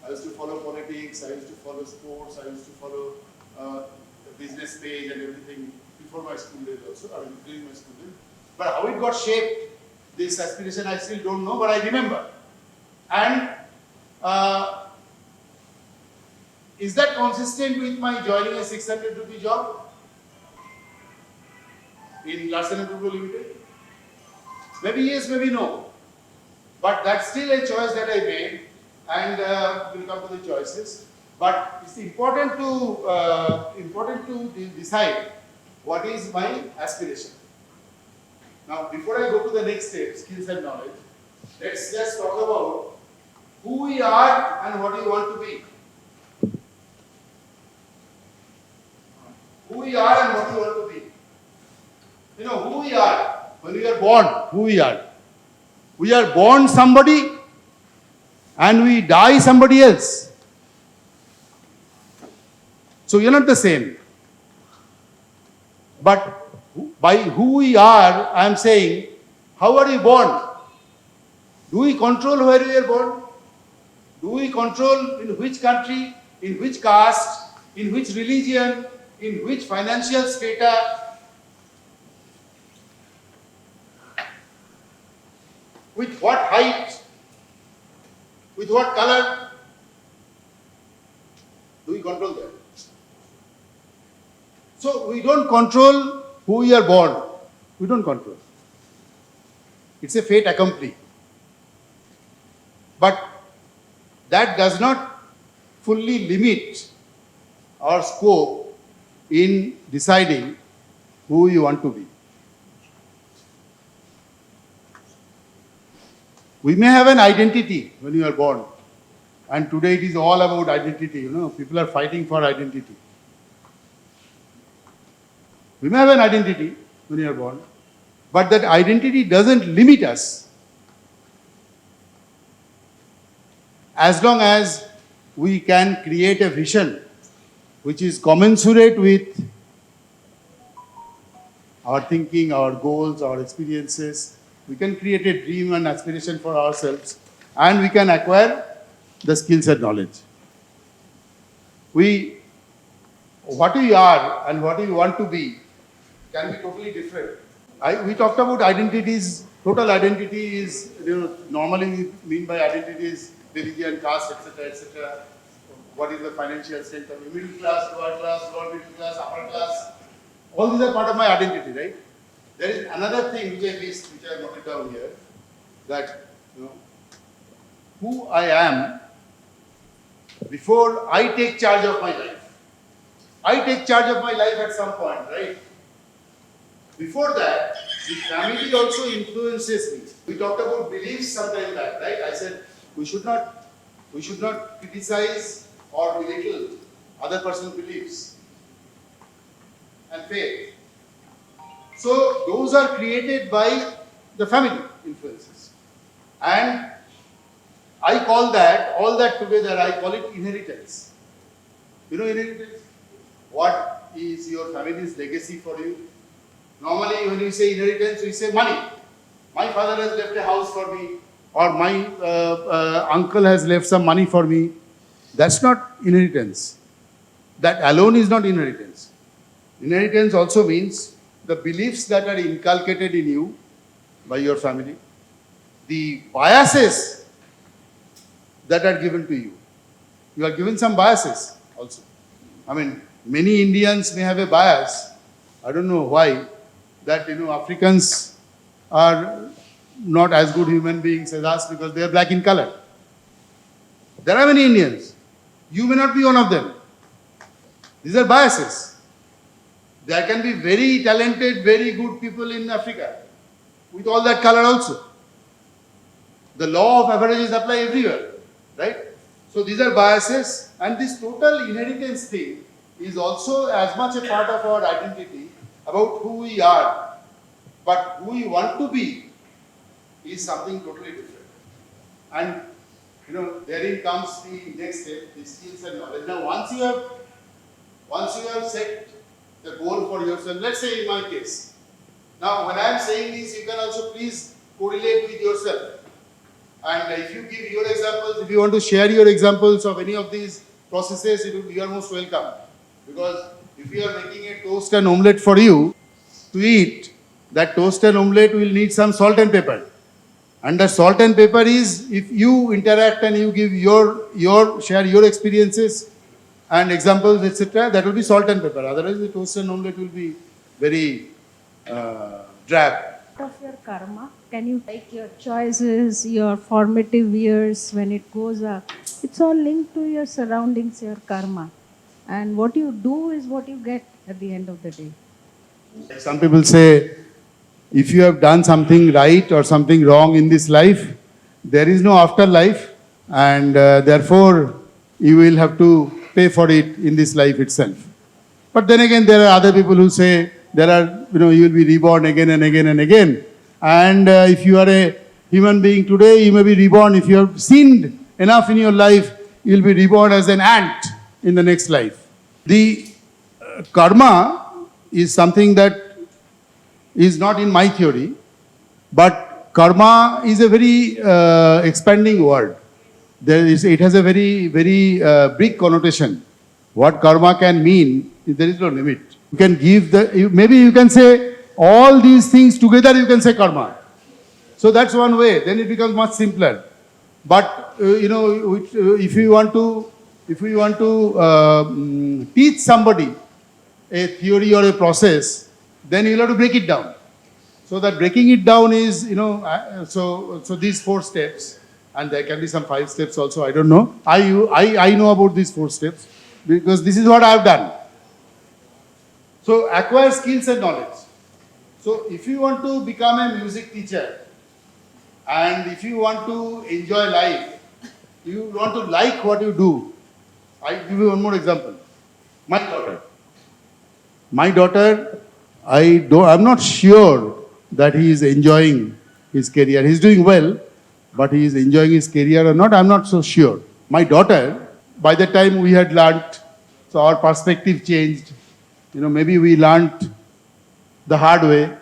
I used to follow politics. I used to follow sports. I used to follow the business page and everything before my school days also. I mean, during my school days. But how it got shaped, this aspiration, I still don't know, but I remember. And is that consistent with my joining a 600 rupee job in Larsen & Toubro Limited? Maybe yes, maybe no. But that's still a choice that I made, and we'll come to the choices. But it's important to decide what is my aspiration. Now, before I go to the next step, skills and knowledge, let's just talk about who we are and what we want to be. Who we are and what we want to be. You know, who we are, when we are born, who we are. We are born somebody and we die somebody else. So you're not the same. But by who we are, I am saying, how are we born? Do we control where we are born? Do we control in which country, in which caste, in which religion, in which financial strata? With what height? With what color? Do we control that? So we don't control who we are born. We don't control. It's a fait accompli. But that does not fully limit our scope in deciding who we want to be. We may have an identity when you are born, and today it is all about identity. You know, people are fighting for identity. We may have an identity when you are born, but that identity doesn't limit us as long as we can create a vision which is commensurate with our thinking, our goals, our experiences. We can create a dream and aspiration for ourselves, and we can acquire the skills and knowledge. What we are and what we want to be can be totally different. We talked about identities. Total identity is, normally we mean by identity is religion, caste, etc., etc. What is the financial strength of the middle class, lower middle class, upper class? All these are part of my identity, right? There is another thing which I missed, which I have noted down here, that who I am before I take charge of my life. I take charge of my life at some point, right? Before that, the family also influences me. We talked about beliefs sometime back, right? I said we should not criticize or belittle other person's beliefs and faith. So those are created by the family influences. And I call that, all that together, I call it inheritance. You know inheritance? What is your family's legacy for you? Normally when we say inheritance, we say money. My father has left a house for me, or my uncle has left some money for me. That's not inheritance. That alone is not inheritance. Inheritance also means the beliefs that are inculcated in you by your family, the biases that are given to you. You are given some biases also. I mean, many Indians may have a bias. I don't know why, that Africans are not as good human beings as us because they are black in color. There are many Indians. You may not be one of them. These are biases. There can be very talented, very good people in Africa with all that color also. The law of averages apply everywhere, right? So these are biases, and this total inheritance thing is also as much a part of our identity about who we are. But who we want to be is something totally different. And therein comes the next step, the skills and knowledge. Now once you have set the goal for yourself, let's say in my case. Now when I am saying this, you can also please correlate with yourself. And if you give your examples, if you want to share your examples of any of these processes, you are most welcome. Because if you are making a toast and omelette for you to eat, that toast and omelette will need some salt and pepper. And the salt and pepper is, if you interact and you give share your experiences and examples, etc., that will be salt and pepper. Otherwise, the toast and omelette will be very drab. Of your karma, can you take your choices, your formative years when it goes up? It's all linked to your surroundings, your karma. And what you do is what you get at the end of the day. Some people say, if you have done something right or something wrong in this life, there is no afterlife, and therefore you will have to pay for it in this life itself. But then again, there are other people who say you will be reborn again and again and again. And if you are a human being today, you may be reborn. If you have sinned enough in your life, you will be reborn as an ant in the next life. The karma is something that is not in my theory, but karma is a very expanding word. It has a very, very big connotation. What karma can mean, there is no limit. You can maybe you can say all these things together, you can say karma. So that's one way, then it becomes much simpler. But if we want to teach somebody a theory or a process, then you'll have to break it down. So that breaking it down is, so these 4 steps, and there can be some 5 steps also, I don't know. I know about these 4 steps because this is what I have done. So acquire skills and knowledge. So if you want to become a music teacher, and if you want to enjoy life, you want to like what you do. I give you one more example. My daughter, I'm not sure that he is enjoying his career. He's doing well, but he is enjoying his career or not, I'm not so sure. My daughter, by the time we had learnt, so our perspective changed. Maybe we learnt the hard way.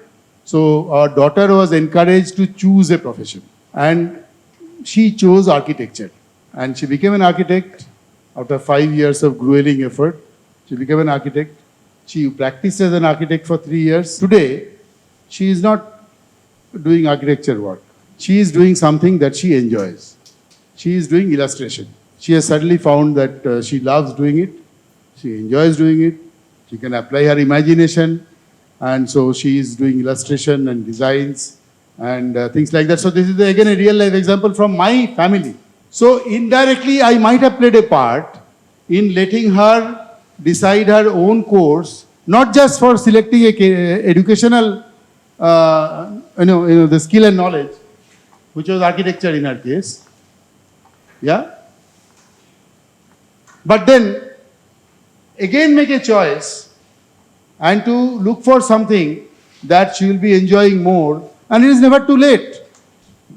So our daughter was encouraged to choose a profession. And she chose architecture. And she became an architect after 5 years of grueling effort. She became an architect. She practiced as an architect for 3 years. Today, she is not doing architecture work. She is doing something that she enjoys. She is doing illustration. She has suddenly found that she loves doing it. She enjoys doing it. She can apply her imagination and so she is doing illustration and designs and things like that. So this is again a real life example from my family. So indirectly, I might have played a part in letting her decide her own course, not just for selecting a educational, the skill and knowledge, which was architecture in her case. Yeah. But then again make a choice and to look for something that she will be enjoying more, and it is never too late.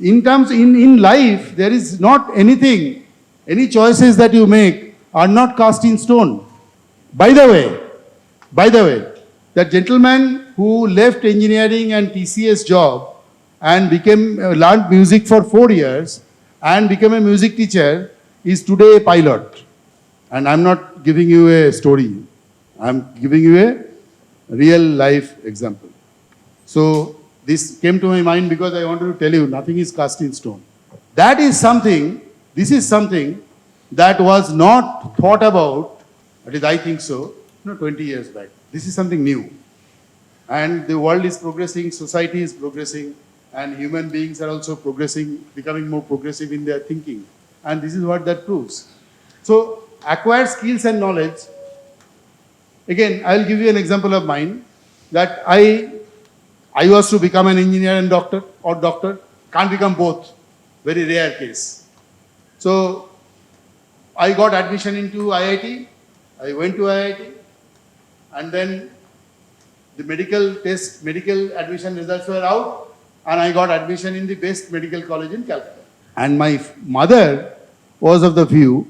In life, there is not anything, any choices that you make are not cast in stone. By the way, that gentleman who left engineering and TCS job and learned music for 4 years and became a music teacher is today a pilot. And I'm not giving you a story. I'm giving you a real life example. So this came to my mind because I wanted to tell you nothing is cast in stone. This is something that was not thought about, at least I think so, 20 years back. This is something new. And the world is progressing, society is progressing, and human beings are also progressing, becoming more progressive in their thinking. And this is what that proves. So acquire skills and knowledge. Again, I'll give you an example of mine that I was to become an engineer and doctor, can't become both, very rare case. So I got admission into IIT, I went to IIT, and then the medical admission results were out, and I got admission in the best medical college in Calcutta. And my mother was of the view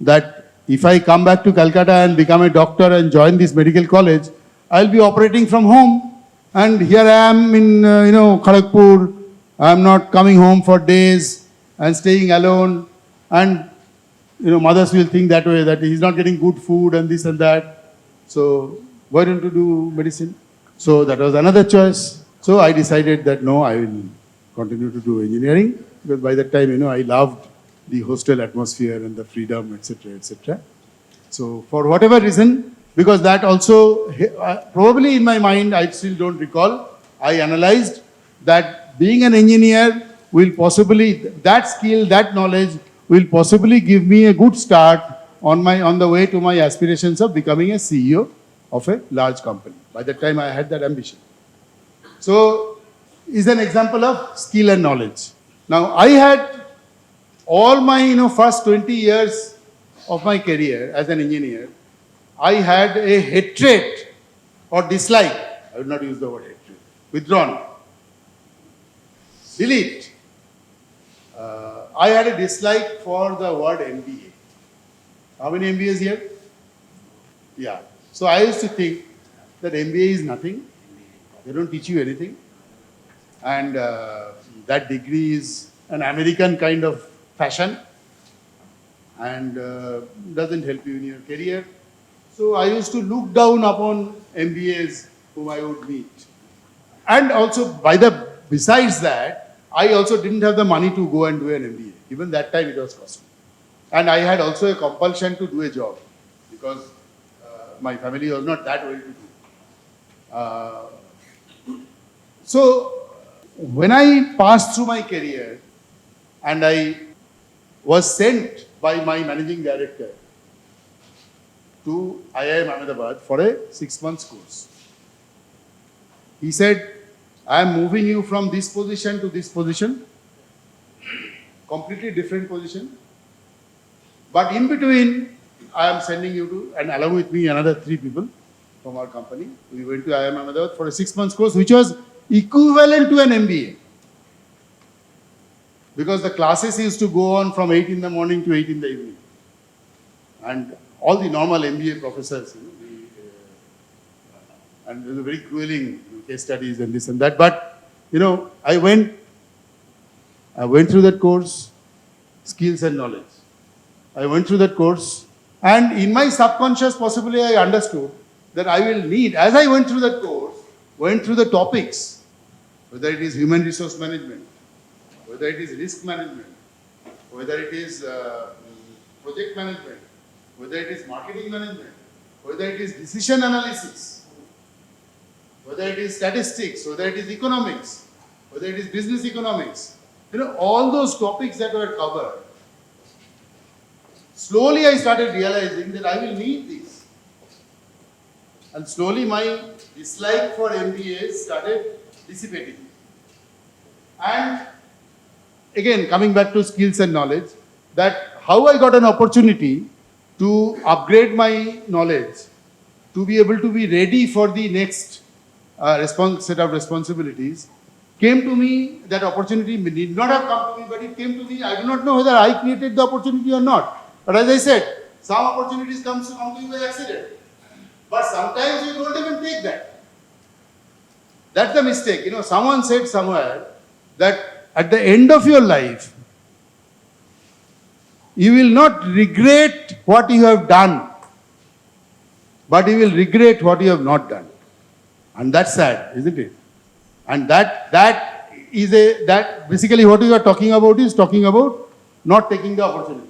that if I come back to Calcutta and become a doctor and join this medical college, I'll be operating from home. And here I am in, Kharagpur. I'm not coming home for days and staying alone. And, mothers will think that way, that he's not getting good food and this and that. So why don't you do medicine? So that was another choice. So I decided that no, I will continue to do engineering, because by that time, I loved the hostel atmosphere and the freedom, etc., etc. So for whatever reason, because that also, probably in my mind, I still don't recall, I analyzed that being an engineer will possibly, that skill, that knowledge will possibly give me a good start on the way to my aspirations of becoming a CEO of a large company. By that time, I had that ambition. So, is an example of skill and knowledge. Now, I had all my first 20 years of my career as an engineer, I had a hatred or dislike. I would not use the word hatred. Withdrawn. Delete. I had a dislike for the word MBA. How many MBAs here? Yeah. So I used to think that MBA is nothing. They don't teach you anything. And that degree is an American kind of fashion and doesn't help you in your career. So I used to look down upon MBAs whom I would meet. And also, besides that, I also didn't have the money to go and do an MBA. Even that time it was costly. And I had also a compulsion to do a job because my family was not that well to do. So when I passed through my career and I was sent by my managing director to IIM Ahmedabad for a 6-month course. He said, I am moving you from this position to this position, completely different position. But in between, I am sending you to, and along with me, another 3 people from our company. We went to IIM Ahmedabad for a 6-month course, which was equivalent to an MBA. Because the classes used to go on from 8 in the morning to 8 in the evening. And all the normal MBA professors, and there were very grueling case studies and this and that. But, I went through that course, skills and knowledge. I went through that course, and in my subconscious, possibly I understood that I will need, as I went through that course, went through the topics, whether it is human resource management, whether it is risk management, whether it is project management, whether it is marketing management, whether it is decision analysis, whether it is statistics, whether it is economics, whether it is business economics, all those topics that were covered. Slowly I started realizing that I will need these. And slowly my dislike for MBA started dissipating. And again, coming back to skills and knowledge, that how I got an opportunity to upgrade my knowledge, to be able to be ready for the next set of responsibilities, came to me. That opportunity did not have come to me, but it came to me. I do not know whether I created the opportunity or not. But as I said, some opportunities come to you by accident. But sometimes you don't even take that. That's the mistake. Someone said somewhere that at the end of your life, you will not regret what you have done, but you will regret what you have not done. And that's sad, isn't it? And that basically what you are talking about is talking about not taking the opportunities.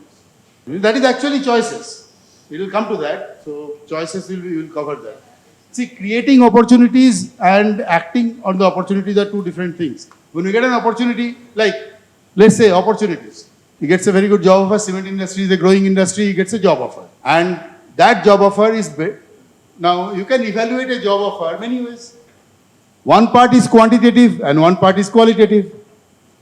That is actually choices. We will come to that. So choices we will cover that. See, creating opportunities and acting on the opportunities are two different things. When you get an opportunity, like let's say opportunities, he gets a very good job offer. Cement industry is a growing industry. He gets a job offer, and that job offer is big. Now you can evaluate a job offer many ways. One part is quantitative and one part is qualitative.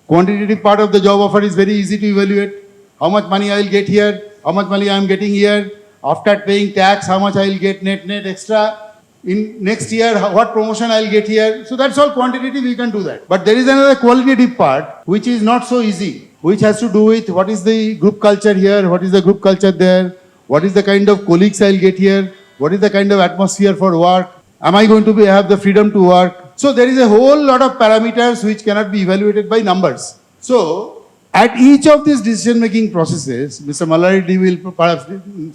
Quantitative part of the job offer is very easy to evaluate. How much money I will get here, how much money I am getting here, after paying tax, how much I will get net extra. In next year, what promotion I will get here. So that's all quantitative, we can do that. But there is another qualitative part which is not so easy, which has to do with what is the group culture here, what is the group culture there, what is the kind of colleagues I will get here, what is the kind of atmosphere for work, am I going to have the freedom to work. So there is a whole lot of parameters which cannot be evaluated by numbers. So at each of these decision-making processes, Mr. Mallaredi will perhaps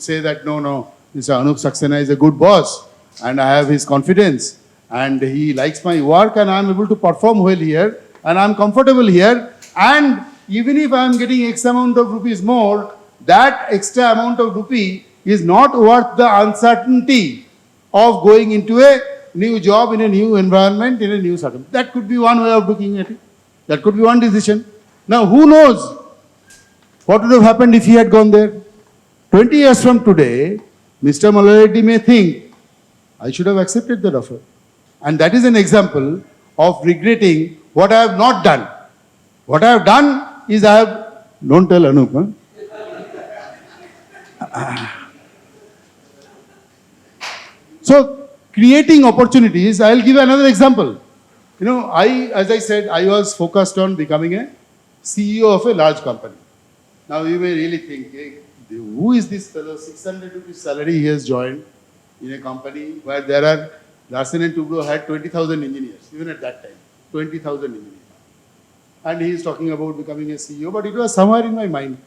say that no, Mr. Anup Saxena is a good boss and I have his confidence and he likes my work and I am able to perform well here and I am comfortable here, and even if I am getting X amount of rupees more, that extra amount of rupee is not worth the uncertainty of going into a new job in a new environment, in a new circumstance. That could be one way of looking at it. That could be one decision. Now, who knows what would have happened if he had gone there? 20 years from today, Mr. Mallaredi may think, I should have accepted that offer. And that is an example of regretting what I have not done. What I have done is I have, don't tell Anup, So, creating opportunities, I will give another example. As I said, I was focused on becoming a CEO of a large company. Now, you may really think, hey, who is this fellow? 600 rupees salary he has joined in a company where there are, Larsen & Toubro had 20,000 engineers, even at that time, 20,000 engineers. And he is talking about becoming a CEO, but it was somewhere in my mind.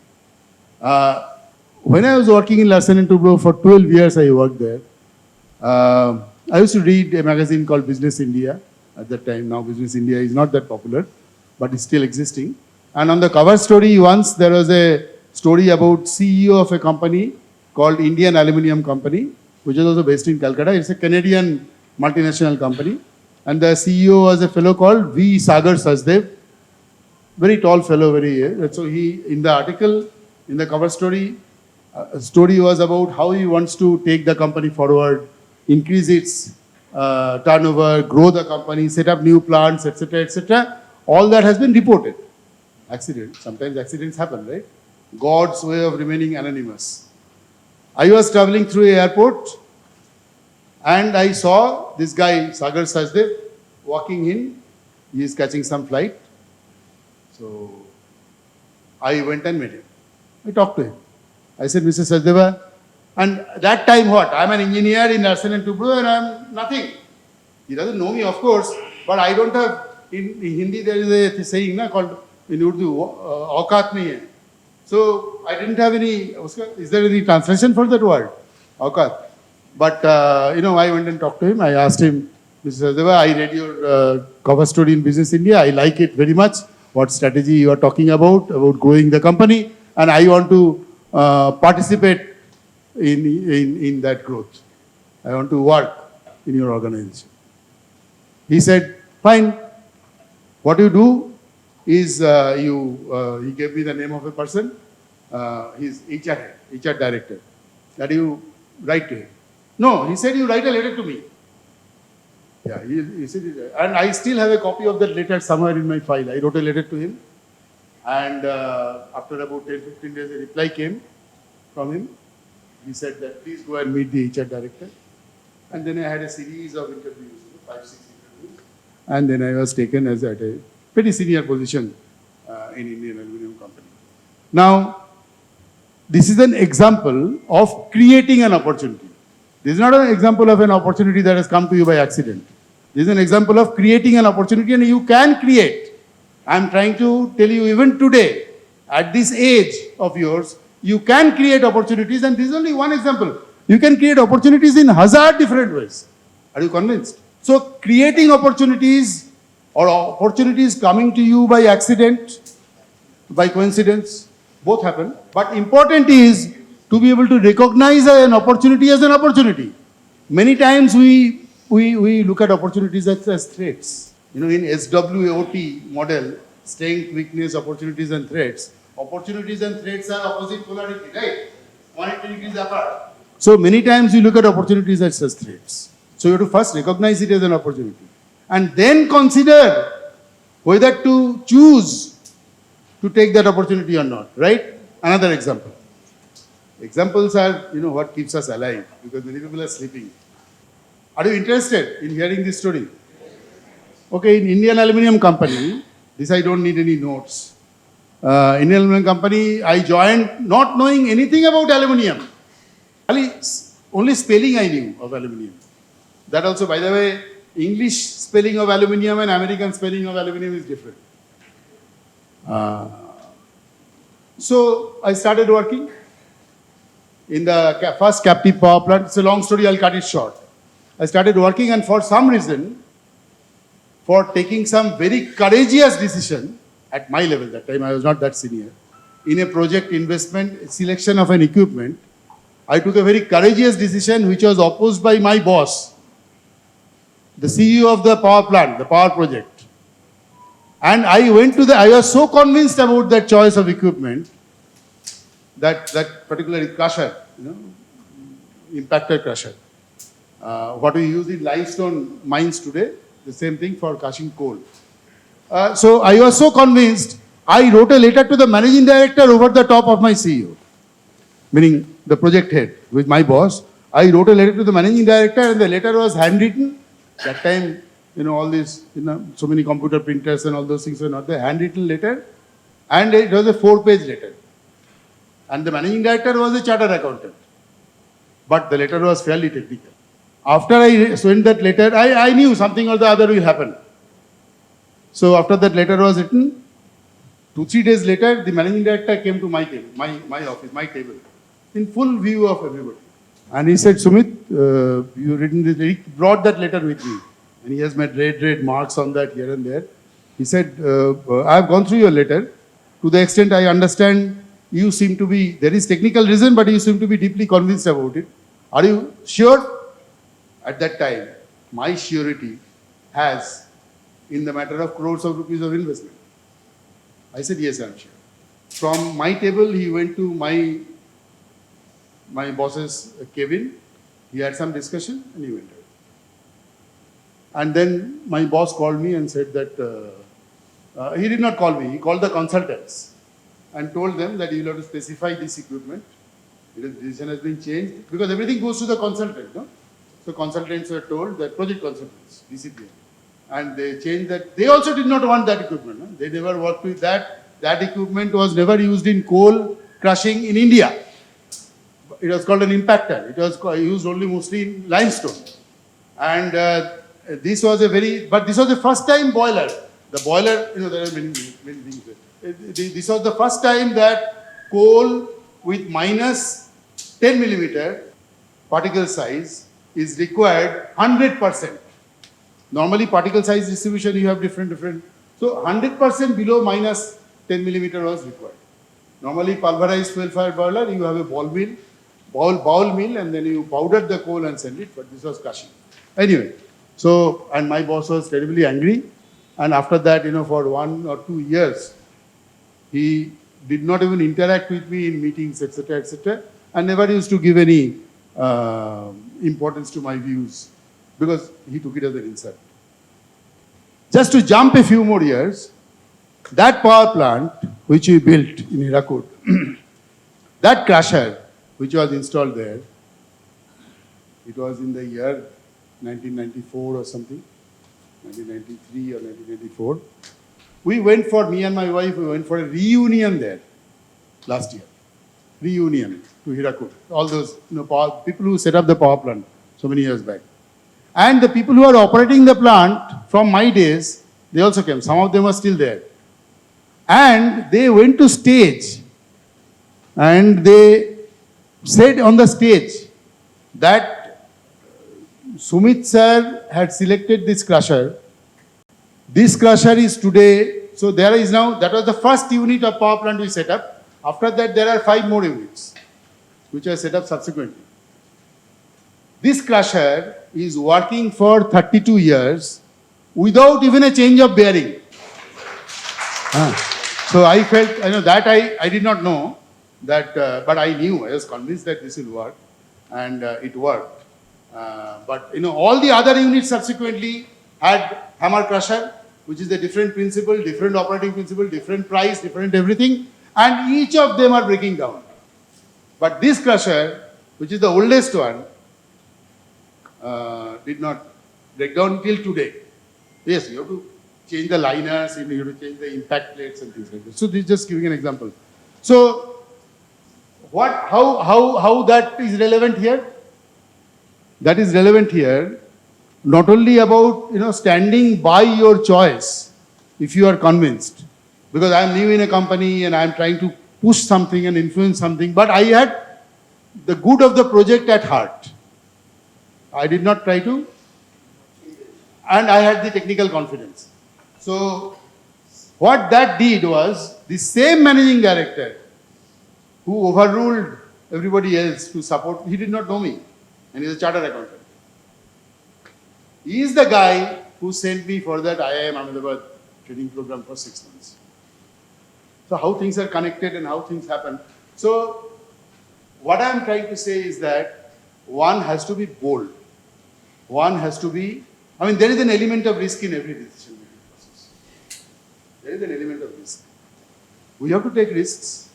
When I was working in Larsen & Toubro for 12 years, I worked there. I used to read a magazine called Business India at that time. Now Business India is not that popular, but it's still existing. And on the cover story, once there was a story about CEO of a company called Indian Aluminium Company, which is also based in Calcutta. It's a Canadian multinational company. And the CEO was a fellow called V. Sagar Sachdev. Very tall fellow, so he, in the article, in the cover story, story was about how he wants to take the company forward, increase its turnover, grow the company, set up new plants, etc., etc. All that has been reported. Accident. Sometimes accidents happen, right? God's way of remaining anonymous. I was traveling through an airport and I saw this guy, Sagar Sachdev, walking in. He is catching some flight. So I went and met him. I talked to him. I said, Mr. Sachdeva, and that time what? I'm an engineer in Larsen & Toubro and I'm nothing. He doesn't know me, of course, but I don't have, in Hindi there is a saying called, in Urdu, aukat nahi hai. So I didn't have any, is there any translation for that word? Aukat. But, I went and talked to him. I asked him, Mr. Sachdeva, I read your cover story in Business India. I like it very much. What strategy you are talking about growing the company. And I want to participate in that growth. I want to work in your organization. He said, fine, what you do is he gave me the name of a person, his HR head, HR director, that you write to him. No, he said, you write a letter to me. Yeah, he said, and I still have a copy of that letter somewhere in my file. I wrote a letter to him, and after about 10-15 days, a reply came from him. He said that please go and meet the HR director. And then I had a series of interviews, 5-6 interviews. And then I was taken as at a pretty senior position in Indian Aluminum Company. Now, this is an example of creating an opportunity. This is not an example of an opportunity that has come to you by accident. This is an example of creating an opportunity, and you can create. I'm trying to tell you even today, at this age of yours, you can create opportunities, and this is only one example. You can create opportunities in hazard different ways. Are you convinced? So creating opportunities or opportunities coming to you by accident, by coincidence, both happen. But important is to be able to recognize an opportunity as an opportunity. Many times we look at opportunities as threats. You know, in SWOT model, strength, weakness, opportunities and threats. Opportunities and threats are opposite polarity, right? 180 degrees apart. So many times you look at opportunities as threats. So you have to first recognize it as an opportunity. And then consider whether to choose to take that opportunity or not, right? Another example. Examples are, what keeps us alive, because many people are sleeping. Are you interested in hearing this story? Okay, in Indian Aluminum Company, this I don't need any notes. Indian Aluminum Company, I joined not knowing anything about aluminium. Only spelling I knew of aluminium. That also, by the way, English spelling of aluminium and American spelling of aluminium is different. So I started working in the first captive power plant. It's a long story, I'll cut it short. I started working, and for some reason, for taking some very courageous decision at my level, that time I was not that senior, in a project investment, selection of an equipment, I took a very courageous decision which was opposed by my boss, the CEO of the power plant, the power project. And I was so convinced about that choice of equipment, that particular crusher, impactor crusher. What we use in limestone mines today, the same thing for crushing coal. So I was so convinced, I wrote a letter to the managing director over the top of my CEO, meaning the project head, with my boss. I wrote a letter to the managing director, and the letter was handwritten. That time, all these, so many computer printers and all those things were not there. Handwritten letter, and it was a 4-page letter. And the managing director was a chartered accountant. But the letter was fairly technical. After I sent that letter, I knew something or the other will happen. So after that letter was written, 2-3 days later, the managing director came to my table, my office, my table, in full view of everybody. And he said, Sumit, you written this, he brought that letter with me. And he has made red marks on that here and there. He said, I have gone through your letter. To the extent I understand, you seem to be, there is technical reason, but you seem to be deeply convinced about it. Are you sure? At that time, my surety has, in the matter of crores of rupees of investment. I said, yes, I am sure. From my table, he went to my boss's cabin. He had some discussion, and he went out. And then my boss called me and said that, he did not call me, he called the consultants and told them that you will have to specify this equipment. The decision has been changed, because everything goes to the consultant, no? So consultants were told, that project consultants, DCPM, and they changed that. They also did not want that equipment. No? They never worked with that. That equipment was never used in coal crushing in India. It was called an impactor. It was used only mostly in limestone. And this was the first time boiler. The boiler, there are many things. This was the first time that coal with minus 10 millimeter particle size is required 100%. Normally particle size distribution you have different. So 100% below minus 10 millimeter was required. Normally pulverized fuel fire boiler, you have a ball mill, and then you powder the coal and send it, but this was crushing. Anyway, So, and my boss was terribly angry. And after that, for 1 or 2 years, he did not even interact with me in meetings, etc., etc., and never used to give any importance to my views because he took it as an insult. Just to jump a few more years, that power plant which we built in Hirakud, that crusher which was installed there, it was in the year 1994 or something, 1993 or 1994. Me and my wife, we went for a reunion there last year. Reunion to Hirakud. All those people who set up the power plant so many years back. And the people who are operating the plant from my days, they also came. Some of them are still there. And they went to stage and they said on the stage that Sumit sir had selected this crusher. This crusher is today, so there is now, that was the first unit of power plant we set up. After that, there are 5 more units, which are set up subsequently. This crusher is working for 32 years without even a change of bearing. So I felt, that I did not know that, but I knew, I was convinced that this will work, and it worked. But all the other units subsequently had hammer crusher, which is a different principle, different operating principle, different price, different everything, and each of them are breaking down. But this crusher, which is the oldest one, did not break down till today. Yes, you have to change the liners, you have to change the impact plates and things like that. So this is just giving an example. So how that is relevant here? That is relevant here not only about standing by your choice if you are convinced, because I am new in a company and I am trying to push something and influence something, but I had the good of the project at heart. I did not try to, and I had the technical confidence. So what that did was, the same managing director who overruled everybody else to support, he did not know me, and he's a chartered accountant. He is the guy who sent me for that IIM Ahmedabad training program for 6 months. So how things are connected and how things happen. So what I am trying to say is that one has to be bold. One has to be, there is an element of risk in every decision making process. There is an element of risk. We have to take risks.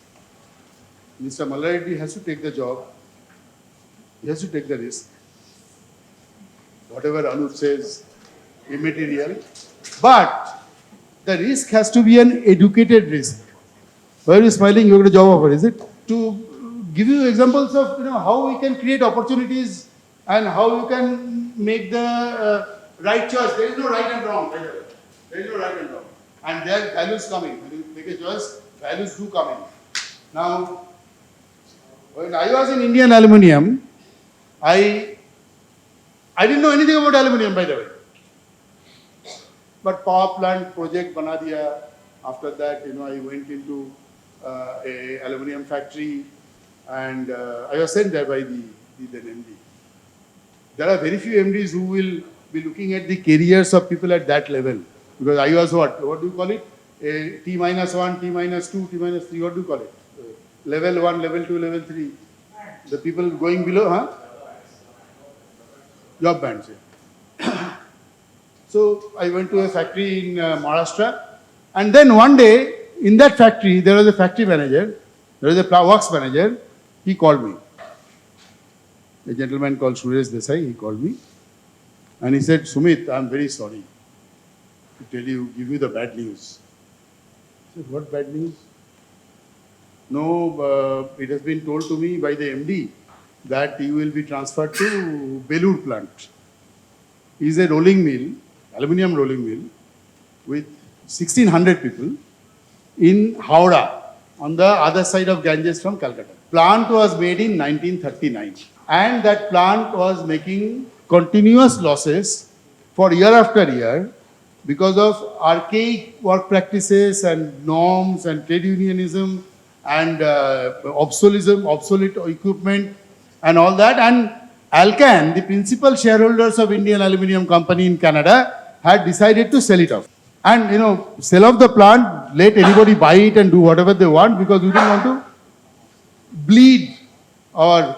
Mr. Mallareddy has to take the job. He has to take the risk. Whatever Anup says, immaterial. But the risk has to be an educated risk. Why are you smiling? You got a job offer, is it? To give you examples of how we can create opportunities and how you can make the right choice. There is no right and wrong, by the way. There is no right and wrong. And there are values coming. When you make a choice, values do come in. Now, when I was in Indian Aluminium, I didn't know anything about aluminium, by the way. But power plant project bana diya. After that, I went into a aluminium factory, and I was sent there by the then MD. There are very few MDs who will be looking at the careers of people at that level. Because I was what do you call it? A T-1, T-2, T-3, what do you call it? Level 1, level 2, level 3. The people going below, Job bands. Yeah. So I went to a factory in Maharashtra, and then one day in that factory there was a factory manager, there was a works manager. He called me. A gentleman called Suresh Desai. He called me, and he said, "Sumit, I am very sorry to give you the bad news." I said, "What bad news?" "No, it has been told to me by the MD that you will be transferred to Belur plant. It is a rolling mill, aluminium rolling mill, with 1,600 people in Howrah, on the other side of Ganges from Calcutta. Plant was made in 1939, and that plant was making continuous losses for year after year because of archaic work practices and norms and trade unionism and obsolete equipment and all that. And Alcan, the principal shareholders of Indian Aluminium Company in Canada, had decided to sell it off. And sell off the plant, let anybody buy it and do whatever they want, because we didn't want to bleed our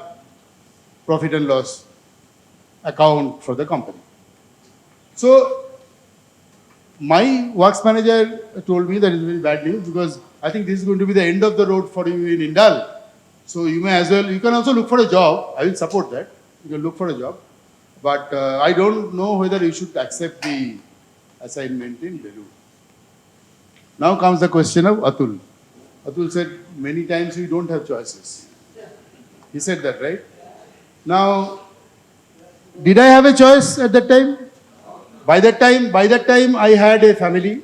profit and loss account for the company. So my works manager told me that it's very bad news, because I think this is going to be the end of the road for you in Indal. So you may as well, you can also look for a job. I will support that. You can look for a job. But I don't know whether you should accept the assignment in Belur. Now comes the question of Atul. Atul said, many times we don't have choices. He said that, right? Now, did I have a choice at that time? By that time I had a family.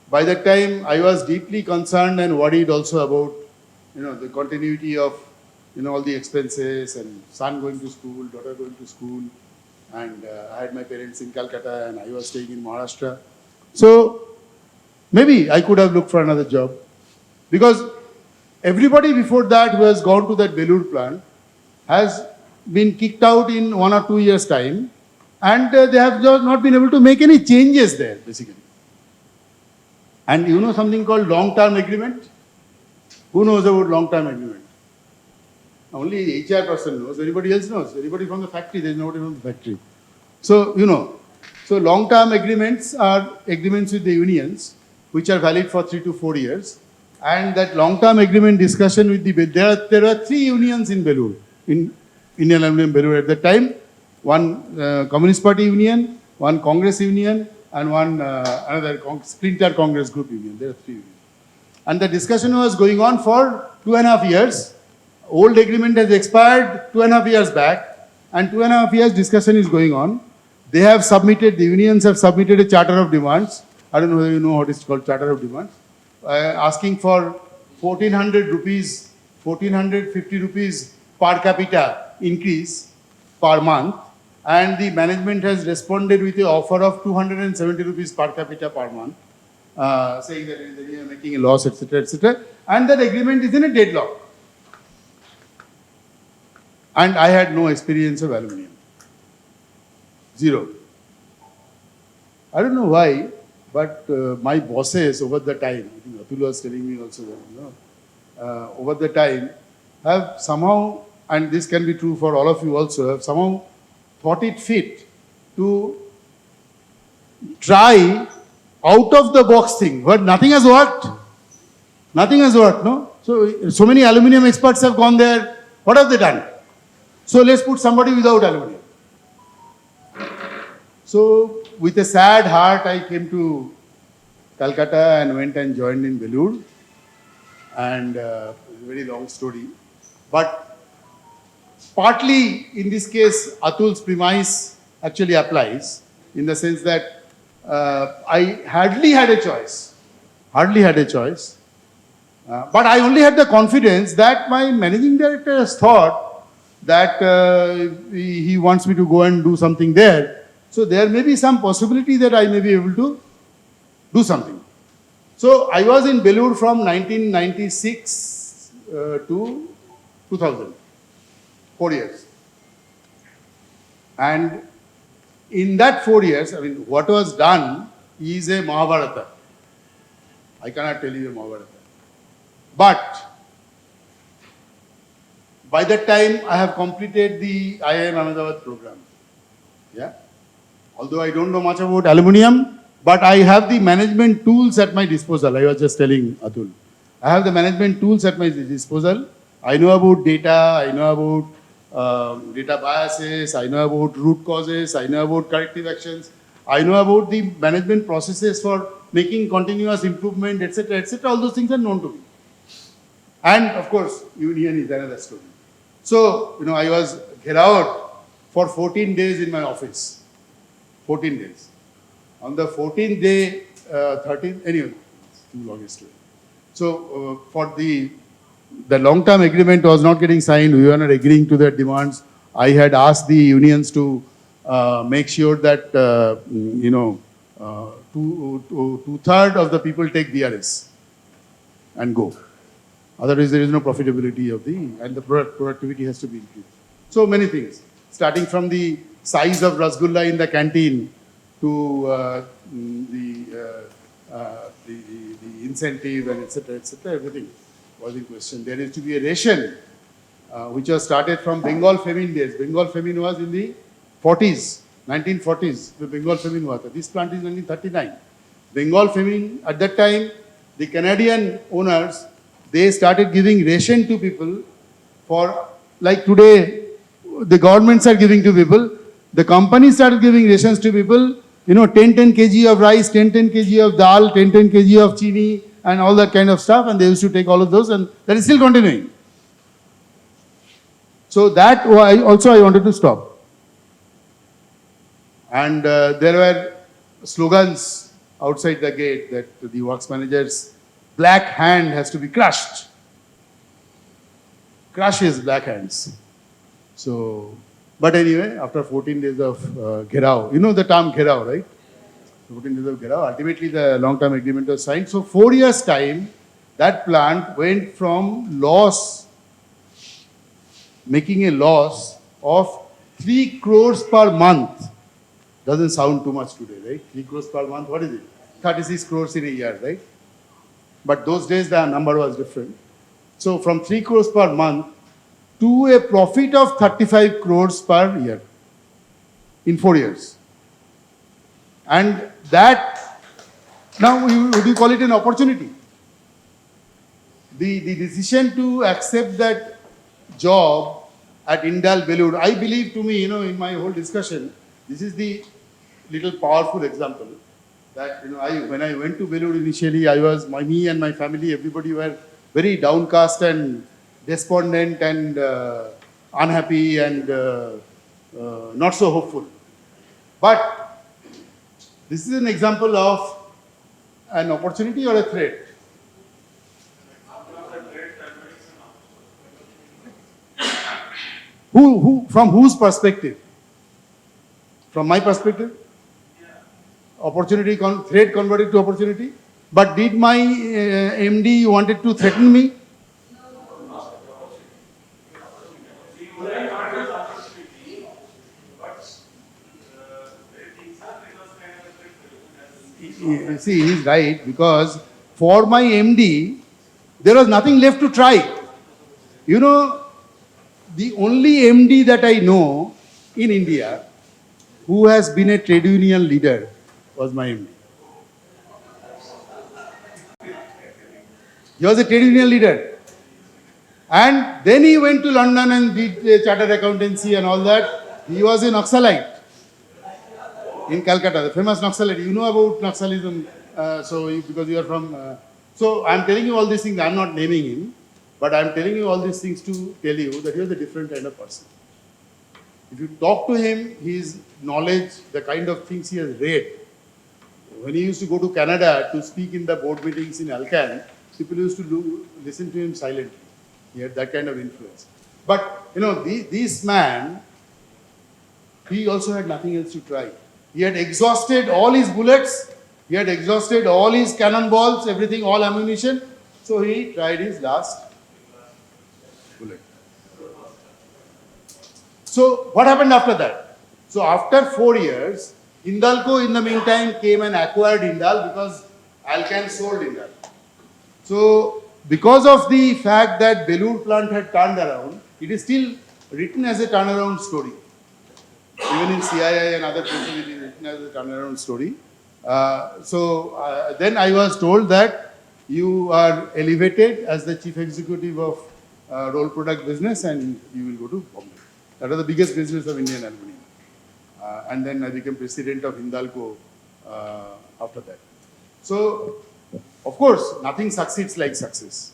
By that time I was deeply concerned and worried also about, the continuity of, all the expenses, and son going to school, daughter going to school, and I had my parents in Calcutta and I was staying in Maharashtra. So maybe I could have looked for another job, because everybody before that who has gone to that Belur plant has been kicked out in 1 or 2 years' time, and they have just not been able to make any changes there, basically. And you know something called long-term agreement? Who knows about long-term agreement? Only the HR person knows. Anybody else knows? Anybody from the factory? There is nobody from the factory. So, So long-term agreements are agreements with the unions, which are valid for 3 to 4 years. And that long-term agreement discussion with the, there were 3 unions in Belur, in Indian Aluminium Belur at that time. One Communist Party union, one Congress union, and one another Splinter Congress Group union. There are 3 unions. And the discussion was going on for 2.5 years. Old agreement has expired 2.5 years back, and 2.5 years discussion is going on. They have submitted, the unions have submitted a charter of demands. I don't know whether you know what is called charter of demands. Asking for 1400 rupees, 1450 rupees per capita increase per month. And the management has responded with an offer of 270 rupees per capita per month, saying that they are making a loss, etc., etc. And that agreement is in a deadlock. And I had no experience of aluminium. Zero. I don't know why, but my bosses over the time, I think Atul was telling me also that, over the time, have somehow, and this can be true for all of you also, have somehow thought it fit to try out of the box thing, but nothing has worked. Nothing has worked, no? So many aluminium experts have gone there. What have they done? So let's put somebody without aluminium. So with a sad heart, I came to Calcutta and went and joined in Belur. And it's a very long story. But partly in this case, Atul's premise actually applies, in the sense that I hardly had a choice. Hardly had a choice. But I only had the confidence that my managing director has thought that he wants me to go and do something there. So there may be some possibility that I may be able to do something. So I was in Belur from 1996 to 2000, 4 years. And in that 4 years, I mean, what was done is a Mahabharata. I cannot tell you a Mahabharata. But by that time, I have completed the IIM Ahmedabad program. Yeah. Although I don't know much about aluminium, but I have the management tools at my disposal. I was just telling Atul. I have the management tools at my disposal. I know about data, I know about data biases, I know about root causes, I know about corrective actions, I know about the management processes for making continuous improvement, etc., etc. All those things are known to me. And of course, union is another story. So, I was gheraued for 14 days in my office. 14 days. On the 14th day, 13th, anyway, it's too long a story. So, for the long-term agreement was not getting signed, we were not agreeing to their demands. I had asked the unions to make sure that, two-thirds of the people take BRS and go. Otherwise, there is no profitability of and the productivity has to be increased. So many things. starting from the size of rasgulla in the canteen to the incentive and etc. Everything was in question. There used to be a ration which was started from Bengal famine days. Bengal famine was in the 40s, 1940s. The Bengal famine was. This plant is 1939. Bengal famine at that time, the Canadian owners, they started giving ration to people for, like today, the governments are giving to people. The companies started giving rations to people, 10 kg of rice, 10 kg of dal, 10 kg of chini, and all that kind of stuff, and they used to take all of those, and that is still continuing. So that I wanted to stop. And there were slogans outside the gate that the works manager's black hand has to be crushed. Crush his black hands. So, but anyway, after 14 days of Gherao, you know the term Gherao, right? 14 days of Gherao, ultimately the long-term agreement was signed. So 4 years' time, that plant went from loss, making a loss of 3 crores per month. Doesn't sound too much today, right? 3 crores per month, what is it? 36 crores in a year, right? But those days the number was different. So from 3 crores per month to a profit of 35 crores per year in 4 years. And that, now would you call it an opportunity? The decision to accept that job at Indal Belur, I believe, to me, in my whole discussion, this is the little powerful example that, when I went to Belur initially, me and my family, everybody were very downcast and despondent and unhappy and not so hopeful. But this is an example of an opportunity or a threat. From whose perspective? From my perspective? Opportunity, threat converted to opportunity. But did my MD wanted to threaten me? See, he's right, because for my MD, there was nothing left to try. The only MD that I know in India who has been a trade union leader was my MD. He was a trade union leader. And then he went to London and did chartered accountancy and all that. He was a Naxalite in Calcutta, the famous Naxalite. You know about Naxalism, because you are from... so I'm telling you all these things. I'm not naming him. But I'm telling you all these things to tell you that he was a different kind of person. If you talk to him, his knowledge, the kind of things he has read. When he used to go to Canada to speak in the board meetings in Alcan, people used to listen to him silently. He had that kind of influence. But, this man, he also had nothing else to try. He had exhausted all his bullets. He had exhausted all his cannonballs, everything, all ammunition. So he tried his last bullet. So what happened after that? So after 4 years, Hindalco in the meantime came and acquired Hindal because Alcan sold Hindal. So because of the fact that Belur plant had turned around, it is still written as a turnaround story. Even in CII and other places it is written as a turnaround story. Then I was told that you are elevated as the chief executive of roll product business and you will go to Bombay. That was the biggest business of Indian Aluminium. And then I became president of Hindalco after that. So, of course, nothing succeeds like success.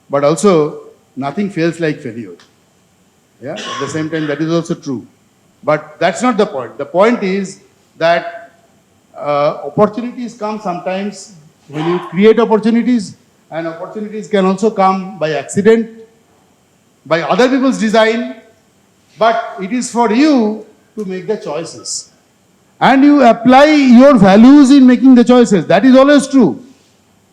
But also, nothing fails like failure. Yeah? At the same time, that is also true. But that's not the point. The point is that opportunities come sometimes when you create opportunities, and opportunities can also come by accident, by other people's design, but it is for you to make the choices. And you apply your values in making the choices. That is always true.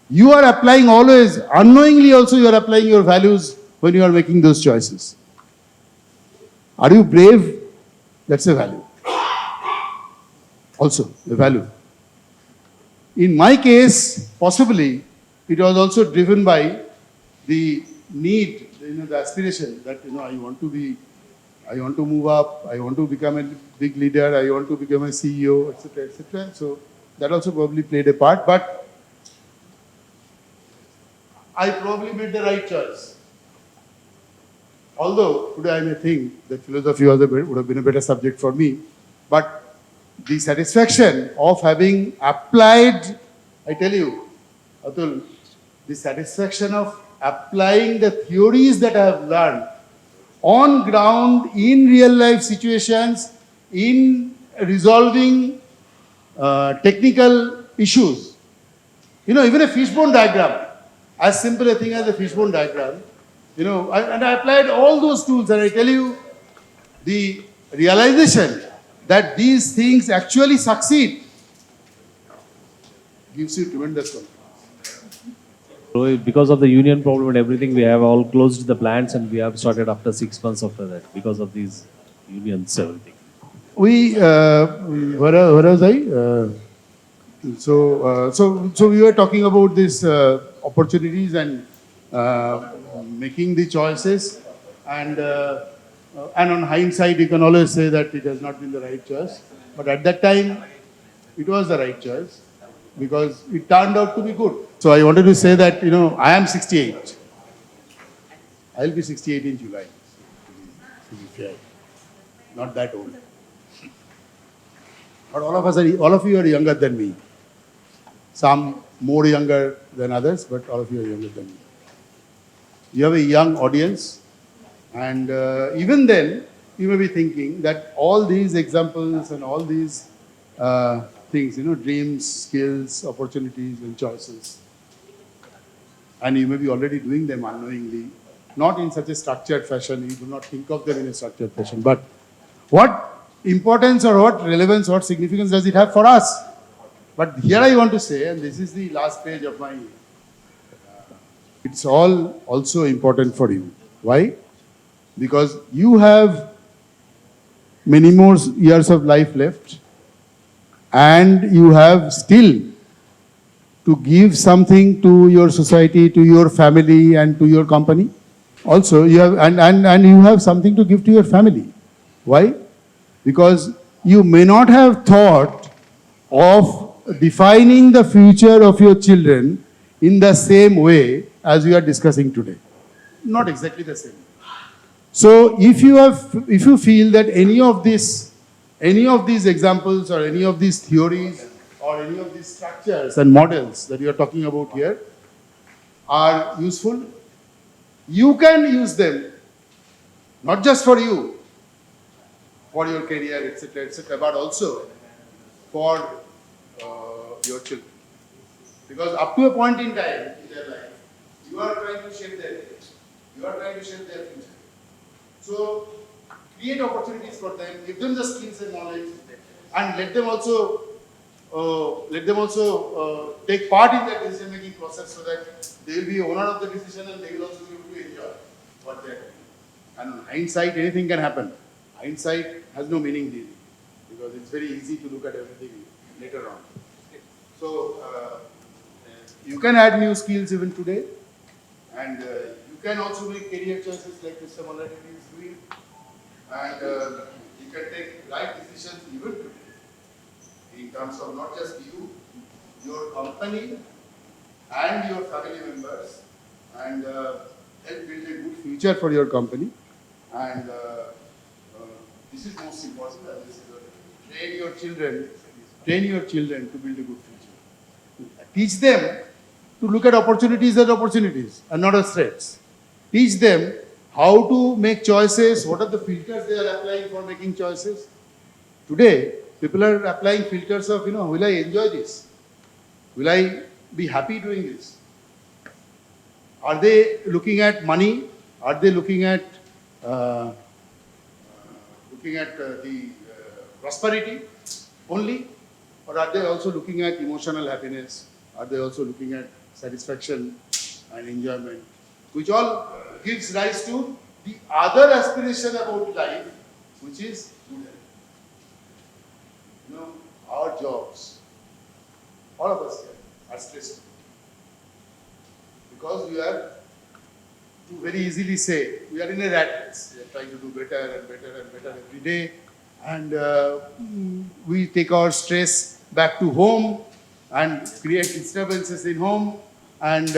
You are applying always, unknowingly also you are applying your values when you are making those choices. Are you brave That's a value. Also, a value. In my case, possibly, it was also driven by the need, the aspiration that, I want to move up, I want to become a big leader, I want to become a CEO, etc., etc. So that also probably played a part, but I probably made the right choice. Although today I may think that philosophy would have been a better subject for me, but the satisfaction of having applied, I tell you, Atul, the satisfaction of applying the theories that I have learned on ground in real life situations, in resolving technical issues. Even a fishbone diagram, as simple a thing as a fishbone diagram, and I applied all those tools, and I tell you, the realization that these things actually succeed gives you tremendous confidence. So because of the union problem and everything, we have all closed the plants and we have started after 6 months after that because of these unions, everything. Where was I? So we were talking about these opportunities and making the choices, and on hindsight, you can always say that it has not been the right choice. But at that time, it was the right choice because it turned out to be good. So I wanted to say that I am 68. I'll be 68 in July. To be fair, not that old. But all of you are younger than me. Some more younger than others, but all of you are younger than me. You have a young audience, and even then, you may be thinking that all these examples and all these things, dreams, skills, opportunities, and choices, and you may be already doing them unknowingly, not in such a structured fashion. You do not think of them in a structured fashion. But what importance or what relevance, what significance does it have for us? But here I want to say, and this is the last page of my, it's all also important for you. Why? Because you have many more years of life left, and you have still to give something to your society, to your family, and to your company. Also, you have, and you have something to give to your family. Why? Because you may not have thought of defining the future of your children in the same way as we are discussing today. Not exactly the same. So if you feel that any of these examples or any of these theories or any of these structures and models that you are talking about here are useful, you can use them not just for you, for your career, etc., but also for your children. Because up to a point in time in their life, you are trying to shape their lives. You are trying to shape their future. So create opportunities for them, give them the skills and knowledge, and let them also take part in that decision-making process so that they will be owner of the decision and they will also be able to enjoy what they are doing. And in hindsight, anything can happen. Hindsight has no meaning really, because it's very easy to look at everything later on. So you can add new skills even today, and you can also make career choices like Mr. Maladi is doing, and you can take right decisions even today in terms of not just you, your company, and your family members, and help build a good future for your company. And this is most important. Train your children to build a good future. Teach them to look at opportunities as opportunities and not as threats. Teach them how to make choices, what are the filters they are applying for making choices. Today, people are applying filters of, will I enjoy this? Will I be happy doing this? Are they looking at money? Are they looking at the prosperity only? Or are they also looking at emotional happiness? Are they also looking at satisfaction and enjoyment? Which all gives rise to the other aspiration about life, which is good health. our jobs, all of us here, are stressful. Because we are, to very easily say, we are in a rat race. We are trying to do better and better and better every day. And we take our stress back to home and create disturbances in home. And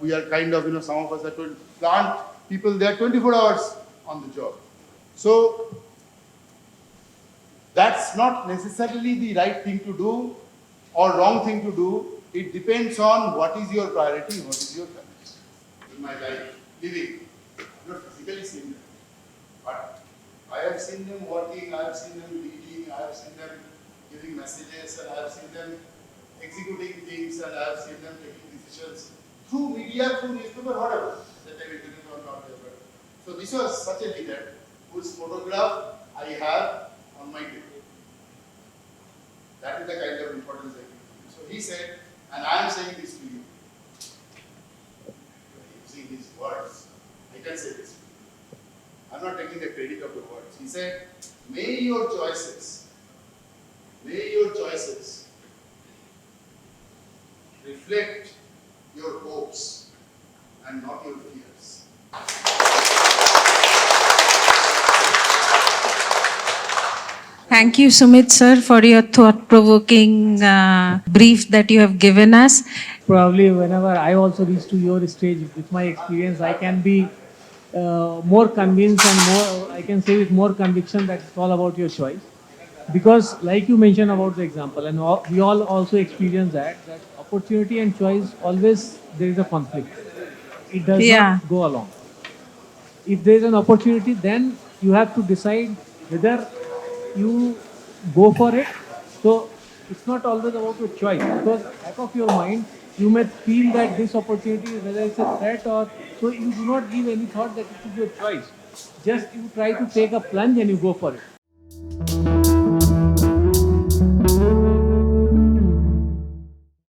we are kind of, some of us are plant people, they are 24 hours on the job. So that's not necessarily the right thing to do or wrong thing to do. It depends on what is your priority, what is your connection. In my life, living, I'm not physically seen them, but I have seen them working, I have seen them leading, I have seen them giving messages, and I have seen them executing things, and I have seen them taking decisions through media, through newspaper, whatever. That time internet or not ever. So this was such a leader whose photograph I have on my table. That is the kind of importance I give. So he said, and I am saying this to you, using his words, I can say this. I'm not taking the credit of the words. He said, may your choices reflect your hopes and not your fears. Thank you, Sumit sir, for your thought-provoking brief that you have given us. Probably whenever I also reach to your stage with my experience, I can be more convinced and more, I can say with more conviction that it's all about your choice. Because like you mentioned about the example, and we all also experience that opportunity and choice, always there is a conflict. It does Yeah. not go along. If there is an opportunity, then you have to decide whether you go for it. So it's not always about your choice, because back of your mind you may feel that this opportunity, whether it's a threat or so, you do not give any thought that it is your choice. Just you try to take a plunge and you go for it.